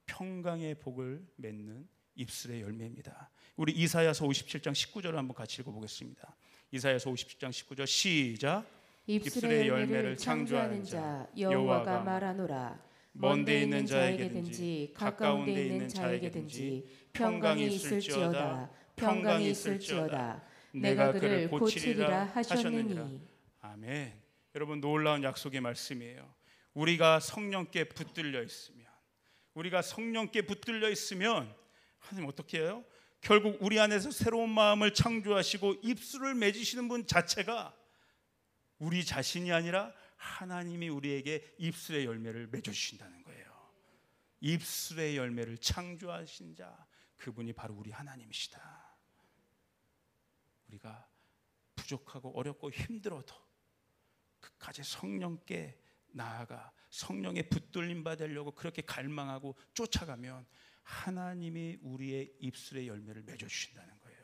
평강의 복을 맺는 입술의 열매입니다. 우리 이사야서 57장 19절을 한번 같이 읽어보겠습니다. 이사야서 57장 19절 시작. 입술의 열매를 창조하는 자 여호와가 말하노라. 먼데 있는 자에게든지 가까운 데 있는 자에게든지 평강이 있을지어다. 평강이 있을지어다. 내가 그를 고치리라 하셨느니. 아멘. 여러분, 놀라운 약속의 말씀이에요. 우리가 성령께 붙들려 있으면 하나님 어떻게 해요? 결국 우리 안에서 새로운 마음을 창조하시고 입술을 맺으시는 분 자체가 우리 자신이 아니라 하나님이 우리에게 입술의 열매를 맺어주신다는 거예요. 입술의 열매를 창조하신 자, 그분이 바로 우리 하나님이시다. 우리가 부족하고 어렵고 힘들어도 끝까지 성령께 나아가 성령의 붙들림 받으려고 그렇게 갈망하고 쫓아가면 하나님이 우리의 입술의 열매를 맺어주신다는 거예요.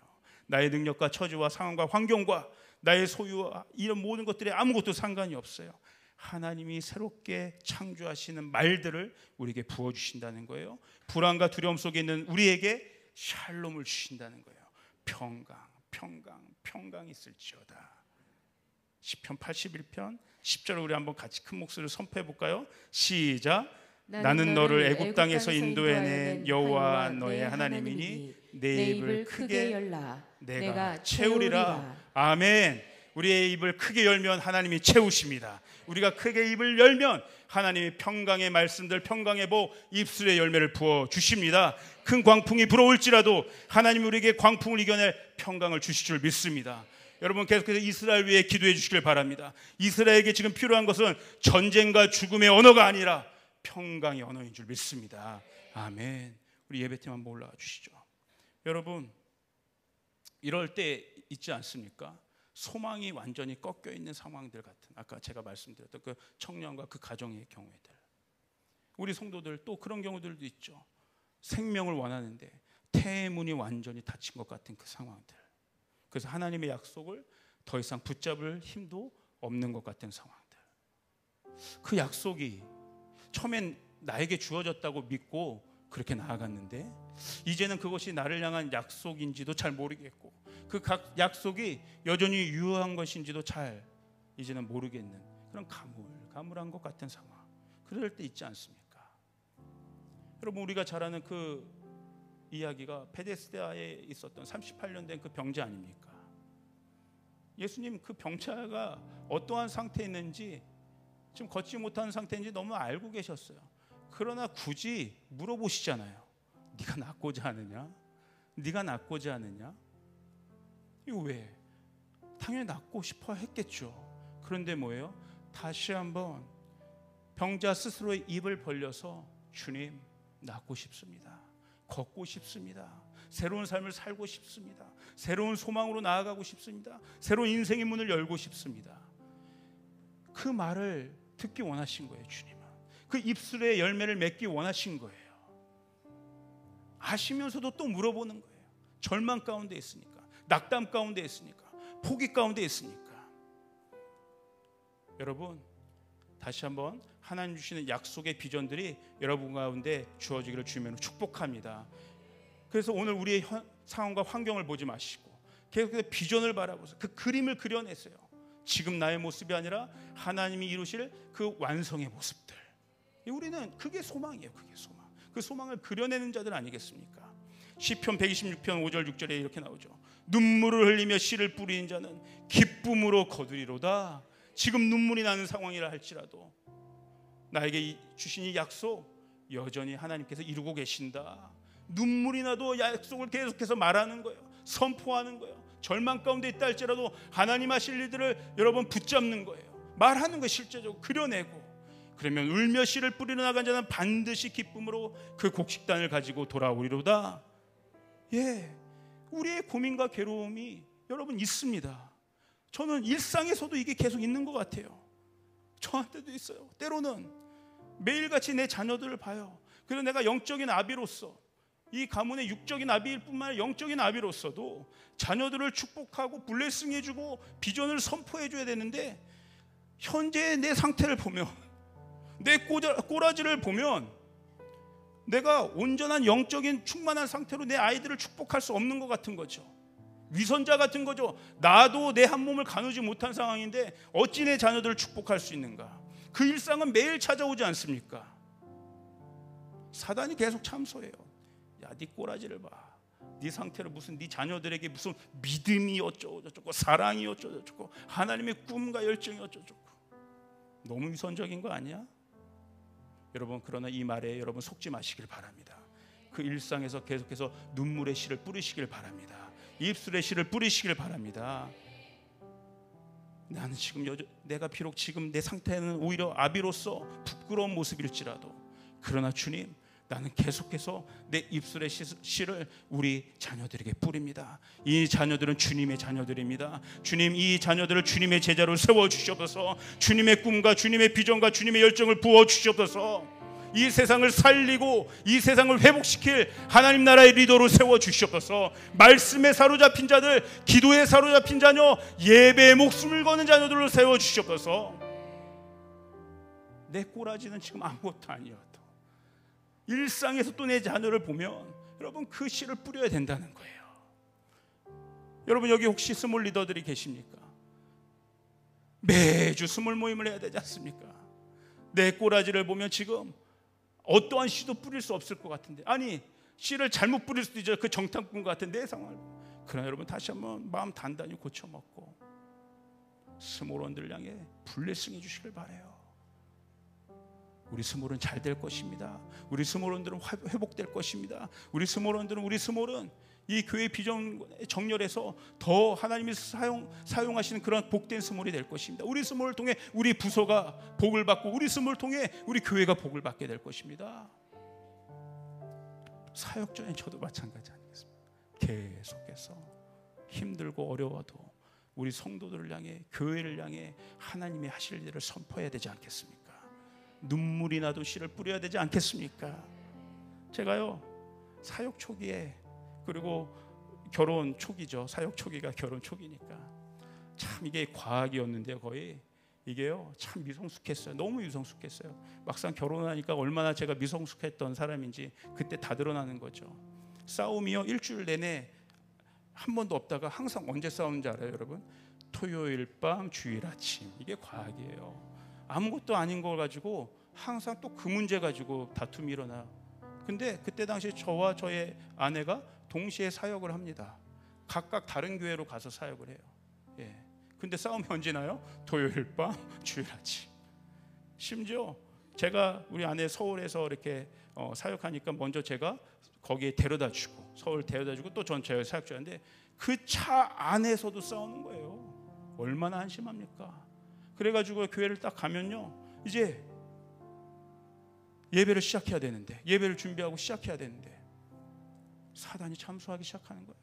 나의 능력과 처지와 상황과 환경과 나의 소유와 이런 모든 것들에 아무것도 상관이 없어요. 하나님이 새롭게 창조하시는 말들을 우리에게 부어주신다는 거예요. 불안과 두려움 속에 있는 우리에게 샬롬을 주신다는 거예요. 평강이 있을지어다. 시편 81편 10절을 우리 한번 같이 큰 목소리로 선포해 볼까요? 시작. 나는 너를 애굽 땅에서 인도해낸 여호와 너의 하나님이니 내 입을 크게 열라 내가 채우리라. 아멘. 우리의 입을 크게 열면 하나님이 채우십니다. 우리가 크게 입을 열면 하나님이 평강의 말씀들, 평강의 복, 입술의 열매를 부어 주십니다. 큰 광풍이 불어올지라도 하나님 우리에게 광풍을 이겨낼 평강을 주실 줄 믿습니다. 여러분, 계속해서 이스라엘 위해 기도해 주시길 바랍니다. 이스라엘에게 지금 필요한 것은 전쟁과 죽음의 언어가 아니라 평강의 언어인 줄 믿습니다. 아멘. 우리 예배팀 한번 올라와 주시죠. 여러분, 이럴 때 있지 않습니까? 소망이 완전히 꺾여 있는 상황들 같은, 아까 제가 말씀드렸던 그 청년과 그 가정의 경우들, 우리 성도들 또 그런 경우들도 있죠. 생명을 원하는데 태의 문이 완전히 닫힌 것 같은 그 상황들. 그래서 하나님의 약속을 더 이상 붙잡을 힘도 없는 것 같은 상황들. 그 약속이 처음엔 나에게 주어졌다고 믿고 그렇게 나아갔는데 이제는 그것이 나를 향한 약속인지도 잘 모르겠고 그 약속이 여전히 유효한 것인지도 잘 이제는 모르겠는 그런 가물가물한 것 같은 상황. 그럴 때 있지 않습니까? 여러분, 우리가 잘 아는 그 이야기가 베데스다에 있었던 38년 된 그 병자 아닙니까? 예수님 그 병자가 어떠한 상태에 있는지, 지금 걷지 못하는 상태인지 너무 알고 계셨어요. 그러나 굳이 물어보시잖아요. 네가 낫고자 하느냐? 네가 낫고자 하느냐? 이거 왜? 당연히 낫고 싶어 했겠죠. 그런데 뭐예요? 다시 한번 병자 스스로의 입을 벌려서 주님, 낫고 싶습니다. 걷고 싶습니다. 새로운 삶을 살고 싶습니다. 새로운 소망으로 나아가고 싶습니다. 새로운 인생의 문을 열고 싶습니다. 그 말을 듣기 원하신 거예요. 주님은 그 입술의 열매를 맺기 원하신 거예요. 아시면서도 또 물어보는 거예요. 절망 가운데 있으니까, 낙담 가운데 있으니까, 포기 가운데 있으니까. 여러분, 다시 한번 하나님 주시는 약속의 비전들이 여러분 가운데 주어지기를 주님으로 축복합니다. 그래서 오늘 우리의 상황과 환경을 보지 마시고 계속해서 비전을 바라보세요. 그 그림을 그려내세요. 지금 나의 모습이 아니라 하나님이 이루실 그 완성의 모습들. 우리는 그게 소망이에요. 그게 소망. 그 소망을 그려내는 자들 아니겠습니까? 시편 126편 5절 6절에 이렇게 나오죠. 눈물을 흘리며 씨를 뿌리는 자는 기쁨으로 거두리로다. 지금 눈물이 나는 상황이라 할지라도 나에게 주신 이 약속 여전히 하나님께서 이루고 계신다. 눈물이 나도 약속을 계속해서 말하는 거예요. 선포하는 거예요. 절망 가운데 있다 할지라도 하나님 하실 일들을 여러분 붙잡는 거예요. 말하는 거예요. 실제적으로 그려내고. 그러면 울며 씨를 뿌리러 나간 자는 반드시 기쁨으로 그 곡식단을 가지고 돌아오리로다. 예, 우리의 고민과 괴로움이 여러분 있습니다. 저는 일상에서도 이게 계속 있는 것 같아요. 저한테도 있어요. 때로는 매일같이 내 자녀들을 봐요. 그래서 내가 영적인 아비로서, 이 가문의 육적인 아비일 뿐만 아니라 영적인 아비로서도 자녀들을 축복하고 블레싱해주고 비전을 선포해줘야 되는데, 현재의 내 상태를 보면, 내 꼬라지를 보면 내가 온전한 영적인 충만한 상태로 내 아이들을 축복할 수 없는 것 같은 거죠. 위선자 같은 거죠. 나도 내 한 몸을 가누지 못한 상황인데 어찌 내 자녀들을 축복할 수 있는가? 그 일상은 매일 찾아오지 않습니까? 사단이 계속 참소해요. 야, 네 꼬라지를 봐. 네 상태를 무슨 네 자녀들에게 무슨 믿음이 어쩌고 저쩌고 사랑이 어쩌고 저쩌고 하나님의 꿈과 열정이 어쩌고 저쩌고. 너무 위선적인 거 아니야? 여러분, 그러나 이 말에 여러분 속지 마시길 바랍니다. 그 일상에서 계속해서 눈물의 씨를 뿌리시길 바랍니다. 입술의 씨를 뿌리시길 바랍니다. 나는 지금 내가 비록 지금 내 상태는 오히려 아비로서 부끄러운 모습일지라도, 그러나 주님, 나는 계속해서 내 입술의 씨를 우리 자녀들에게 뿌립니다. 이 자녀들은 주님의 자녀들입니다. 주님, 이 자녀들을 주님의 제자로 세워주시옵소서. 주님의 꿈과 주님의 비전과 주님의 열정을 부어주시옵소서. 이 세상을 살리고 이 세상을 회복시킬 하나님 나라의 리더로 세워주시옵소서. 말씀에 사로잡힌 자들, 기도에 사로잡힌 자녀, 예배에 목숨을 거는 자녀들로 세워주시옵소서. 내 꼬라지는 지금 아무것도 아니어도 일상에서 또 내 자녀를 보면 여러분 그 씨를 뿌려야 된다는 거예요. 여러분, 여기 혹시 스몰 리더들이 계십니까? 매주 스몰 모임을 해야 되지 않습니까? 내 꼬라지를 보면 지금 어떠한 씨도 뿌릴 수 없을 것 같은데, 아니 씨를 잘못 뿌릴 수도 있죠. 그 정탐꾼 같은 내 상황을. 그러나 여러분, 다시 한번 마음 단단히 고쳐먹고 스몰원들 향해 블레싱해 주시길 바라요. 우리 스몰은 잘 될 것입니다. 우리 스몰원들은 회복될 것입니다. 우리 스몰은 이 교회 비전 정렬해서 더 하나님이 사용하시는 그런 복된 스몰이 될 것입니다. 우리 스몰을 통해 우리 부서가 복을 받고, 우리 스몰을 통해 우리 교회가 복을 받게 될 것입니다. 사역전에 저도 마찬가지 아니겠습니까? 계속해서 힘들고 어려워도 우리 성도들을 향해, 교회를 향해 하나님이 하실 일을 선포해야 되지 않겠습니까? 눈물이 나도 씨를 뿌려야 되지 않겠습니까? 제가요, 사역 초기에, 그리고 결혼 초기죠. 사역 초기가 결혼 초기니까 참 이게 과학이었는데요. 거의 이게요 참 미성숙했어요. 너무 미성숙했어요. 막상 결혼하니까 얼마나 제가 미성숙했던 사람인지 그때 다 드러나는 거죠. 싸움이요 일주일 내내 한 번도 없다가 항상 언제 싸우는지 알아요, 여러분? 토요일 밤, 주일 아침. 이게 과학이에요. 아무것도 아닌 걸 가지고 항상 또 그 문제 가지고 다툼이 일어나. 근데 그때 당시 저와 저의 아내가 동시에 사역을 합니다. 각각 다른 교회로 가서 사역을 해요. 예. 근데 싸움이 언제 나요? 토요일 밤, 주일 아침. 심지어 제가 우리 아내 서울에서 이렇게 사역하니까 먼저 제가 거기에 데려다 주고, 서울 데려다 주고, 또 전 제가 사역 중인데 그 차 안에서도 싸우는 거예요. 얼마나 한심합니까? 그래가지고 교회를 딱 가면요, 이제 예배를 시작해야 되는데, 예배를 준비하고 시작해야 되는데 사단이 참수하기 시작하는 거예요.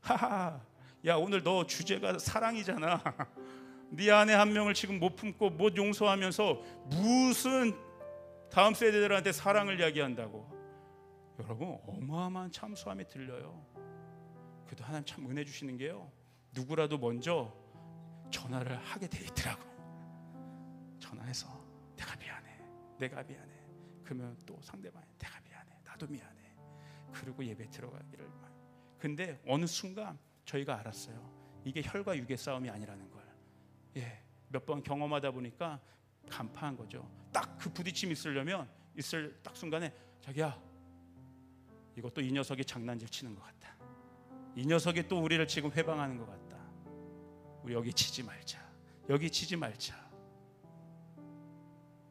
하하, 야, 오늘 너 주제가 사랑이잖아. 네 아내 한 명을 지금 못 품고 못 용서하면서 무슨 다음 세대들한테 사랑을 이야기한다고. 여러분, 어마어마한 참수함이 들려요. 그래도 하나님 참 은혜 주시는 게요, 누구라도 먼저 전화를 하게 돼 있더라고. 전화해서 내가 미안해. 그러면 또 상대방이 내가 미안해, 나도 미안해. 그리고 예배 들어가기를. 근데 어느 순간 저희가 알았어요. 이게 혈과 육의 싸움이 아니라는 걸. 예, 몇 번 경험하다 보니까 간파한 거죠. 딱 그 부딪힘이 있을 딱 순간에, 자기야, 이것도 이 녀석이 장난질 치는 것 같다. 이 녀석이 또 우리를 지금 회방하는 것 같다. 우리 여기 치지 말자.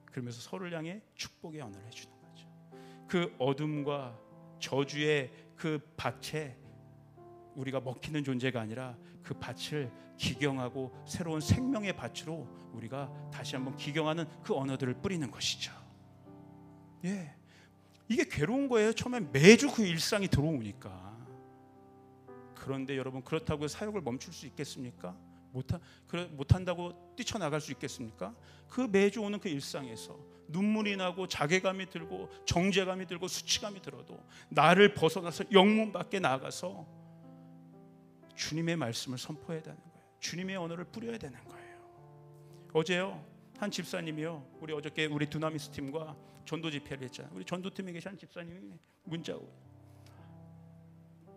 그러면서 서로를 향해 축복의 언어를 해주는 거죠. 그 어둠과 저주의 그 밭에 우리가 먹히는 존재가 아니라 그 밭을 기경하고 새로운 생명의 밭으로 우리가 다시 한번 기경하는 그 언어들을 뿌리는 것이죠. 예, 이게 괴로운 거예요. 처음에 매주 그 일상이 들어오니까. 그런데 여러분, 그렇다고 사역을 멈출 수 있겠습니까? 못한다고 뛰쳐나갈 수 있겠습니까? 그 매주 오는 그 일상에서 눈물이 나고 자괴감이 들고 정죄감이 들고 수치감이 들어도 나를 벗어나서 영문 밖에 나가서 주님의 말씀을 선포해야 되는 거예요. 주님의 언어를 뿌려야 되는 거예요. 어제요, 한 집사님이요, 우리 어저께 우리 두나미스 팀과 전도 집회를 했잖아요. 우리 전도팀에 계신 한 집사님이 문자 오고,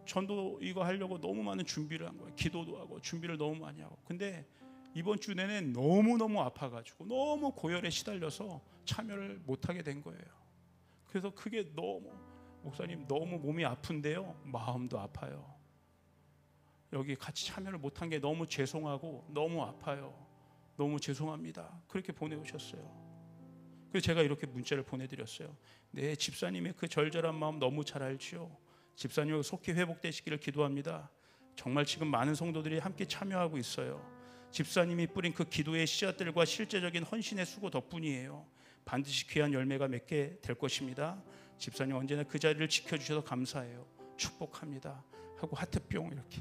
전도 이거 하려고 너무 많은 준비를 한 거예요. 기도도 하고 준비를 너무 많이 하고. 근데 이번 주 내내 너무너무 아파가지고 너무 고열에 시달려서 참여를 못하게 된 거예요. 그래서 그게 너무, 목사님 너무 몸이 아픈데요, 마음도 아파요. 여기 같이 참여를 못한 게 너무 죄송하고 너무 아파요. 너무 죄송합니다. 그렇게 보내오셨어요. 그래서 제가 이렇게 문자를 보내드렸어요. 네, 집사님의 그 절절한 마음 너무 잘 알지요. 집사님 속히 회복되시기를 기도합니다. 정말 지금 많은 성도들이 함께 참여하고 있어요. 집사님이 뿌린 그 기도의 씨앗들과 실제적인 헌신의 수고 덕분이에요. 반드시 귀한 열매가 맺게 될 것입니다. 집사님 언제나 그 자리를 지켜주셔서 감사해요. 축복합니다. 하고 하트뿅 이렇게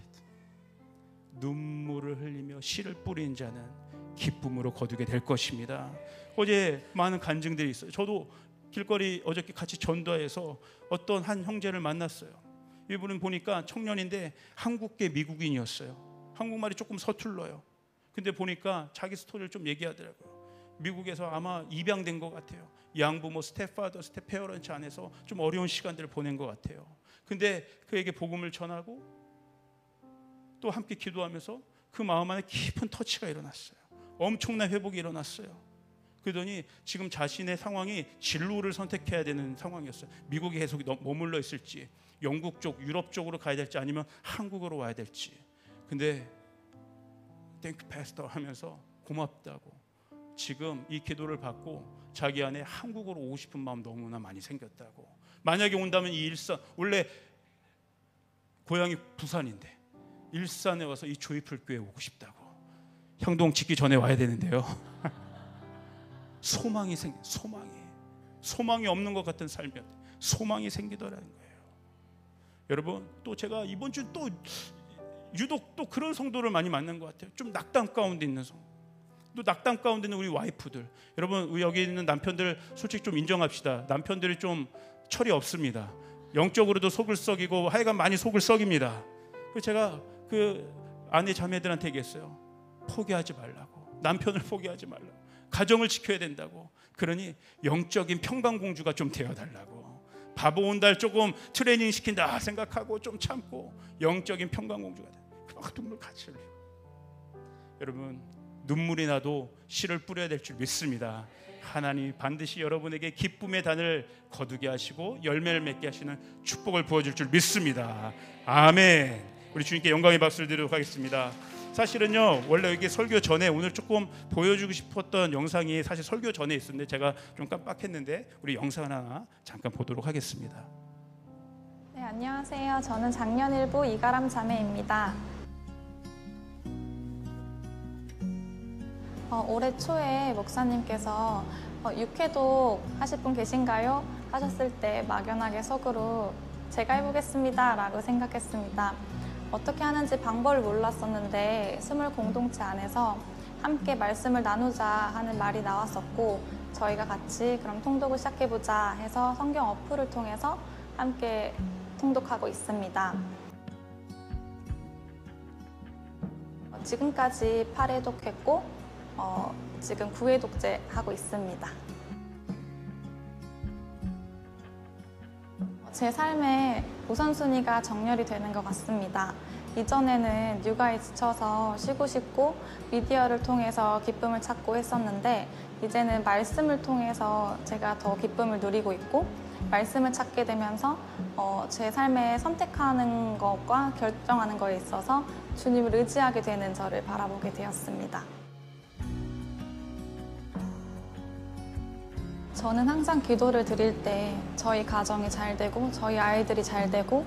눈물을 흘리며 씨를 뿌린 자는 기쁨으로 거두게 될 것입니다. 어제 많은 간증들이 있어요. 저도 길거리 어저께 같이 전도해서 어떤 한 형제를 만났어요. 이분은 보니까 청년인데 한국계 미국인이었어요. 한국말이 조금 서툴러요. 근데 보니까 자기 스토리를 좀 얘기하더라고요. 미국에서 아마 입양된 것 같아요. 양부모, 스텝파더, 스텝페어런트 안에서 좀 어려운 시간들을 보낸 것 같아요. 근데 그에게 복음을 전하고 또 함께 기도하면서 그 마음 안에 깊은 터치가 일어났어요. 엄청난 회복이 일어났어요. 그러더니 지금 자신의 상황이 진로를 선택해야 되는 상황이었어요. 미국에 계속 머물러 있을지, 영국 쪽, 유럽 쪽으로 가야 될지, 아니면 한국으로 와야 될지. 근데 땡큐 패스터 하면서 고맙다고, 지금 이 기도를 받고 자기 안에 한국으로 오고 싶은 마음 너무나 많이 생겼다고. 만약에 온다면 이 일산, 원래 고향이 부산인데 일산에 와서 이 조이풀 교회에 오고 싶다고. 향동 짓기 전에 와야 되는데요. 소망이 없는 것 같은 삶이었, 소망이 생기더라는 거예요. 여러분, 또 제가 이번 주 또 유독 또 그런 성도를 많이 만난 것 같아요. 좀 낙담 가운데 있는 성도, 또 낙담 가운데 있는 우리 와이프들. 여러분, 우리 여기 있는 남편들 솔직히 좀 인정합시다. 남편들이 좀 철이 없습니다. 영적으로도 속을 썩이고 하여간 많이 속을 썩입니다. 그래서 제가 그 아내 자매들한테 얘기했어요. 포기하지 말라고, 남편을 포기하지 말라고, 가정을 지켜야 된다고. 그러니 영적인 평강공주가 좀 되어달라고. 바보 온달 조금 트레이닝 시킨다 생각하고 좀 참고 영적인 평강공주가 돼. 그 눈물 같이 흘리고. 여러분, 눈물이 나도 씨를 뿌려야 될 줄 믿습니다. 하나님이 반드시 여러분에게 기쁨의 단을 거두게 하시고 열매를 맺게 하시는 축복을 부어줄 줄 믿습니다. 아멘. 우리 주님께 영광의 박수를 드리도록 하겠습니다. 사실은요, 원래 여기 설교 전에 오늘 조금 보여주고 싶었던 영상이 사실 설교 전에 있었는데 제가 좀 깜빡했는데 우리 영상 하나 잠깐 보도록 하겠습니다. 네, 안녕하세요. 저는 작년일부 이가람 자매입니다. 올해 초에 목사님께서 육회도 하실 분 계신가요? 하셨을 때 막연하게 속으로 제가 해보겠습니다 라고 생각했습니다. 어떻게 하는지 방법을 몰랐었는데 스물 공동체 안에서 함께 말씀을 나누자 하는 말이 나왔었고, 저희가 같이 그럼 통독을 시작해보자 해서 성경 어플을 통해서 함께 통독하고 있습니다. 지금까지 8회독했고 지금 9회독째 하고 있습니다. 제 삶의 우선순위가 정렬이 되는 것 같습니다. 이전에는 육아에 지쳐서 쉬고 싶고 미디어를 통해서 기쁨을 찾고 했었는데, 이제는 말씀을 통해서 제가 더 기쁨을 누리고 있고 말씀을 찾게 되면서 제 삶에 선택하는 것과 결정하는 것에 있어서 주님을 의지하게 되는 저를 바라보게 되었습니다. 저는 항상 기도를 드릴 때 저희 가정이 잘 되고 저희 아이들이 잘 되고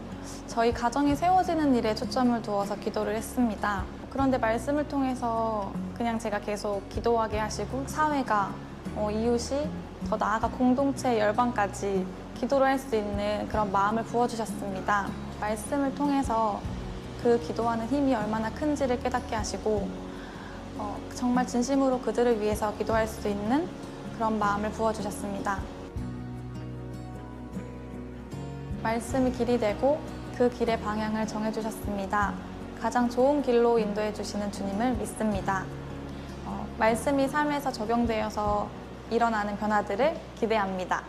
저희 가정이 세워지는 일에 초점을 두어서 기도를 했습니다. 그런데 말씀을 통해서 그냥 제가 계속 기도하게 하시고 사회가 이웃이 더 나아가 공동체 열방까지 기도를 할 수 있는 그런 마음을 부어주셨습니다. 말씀을 통해서 그 기도하는 힘이 얼마나 큰지를 깨닫게 하시고 정말 진심으로 그들을 위해서 기도할 수 있는 그런 마음을 부어주셨습니다. 말씀이 길이 되고 그 길의 방향을 정해주셨습니다. 가장 좋은 길로 인도해 주시는 주님을 믿습니다. 말씀이 삶에서 적용되어서 일어나는 변화들을 기대합니다.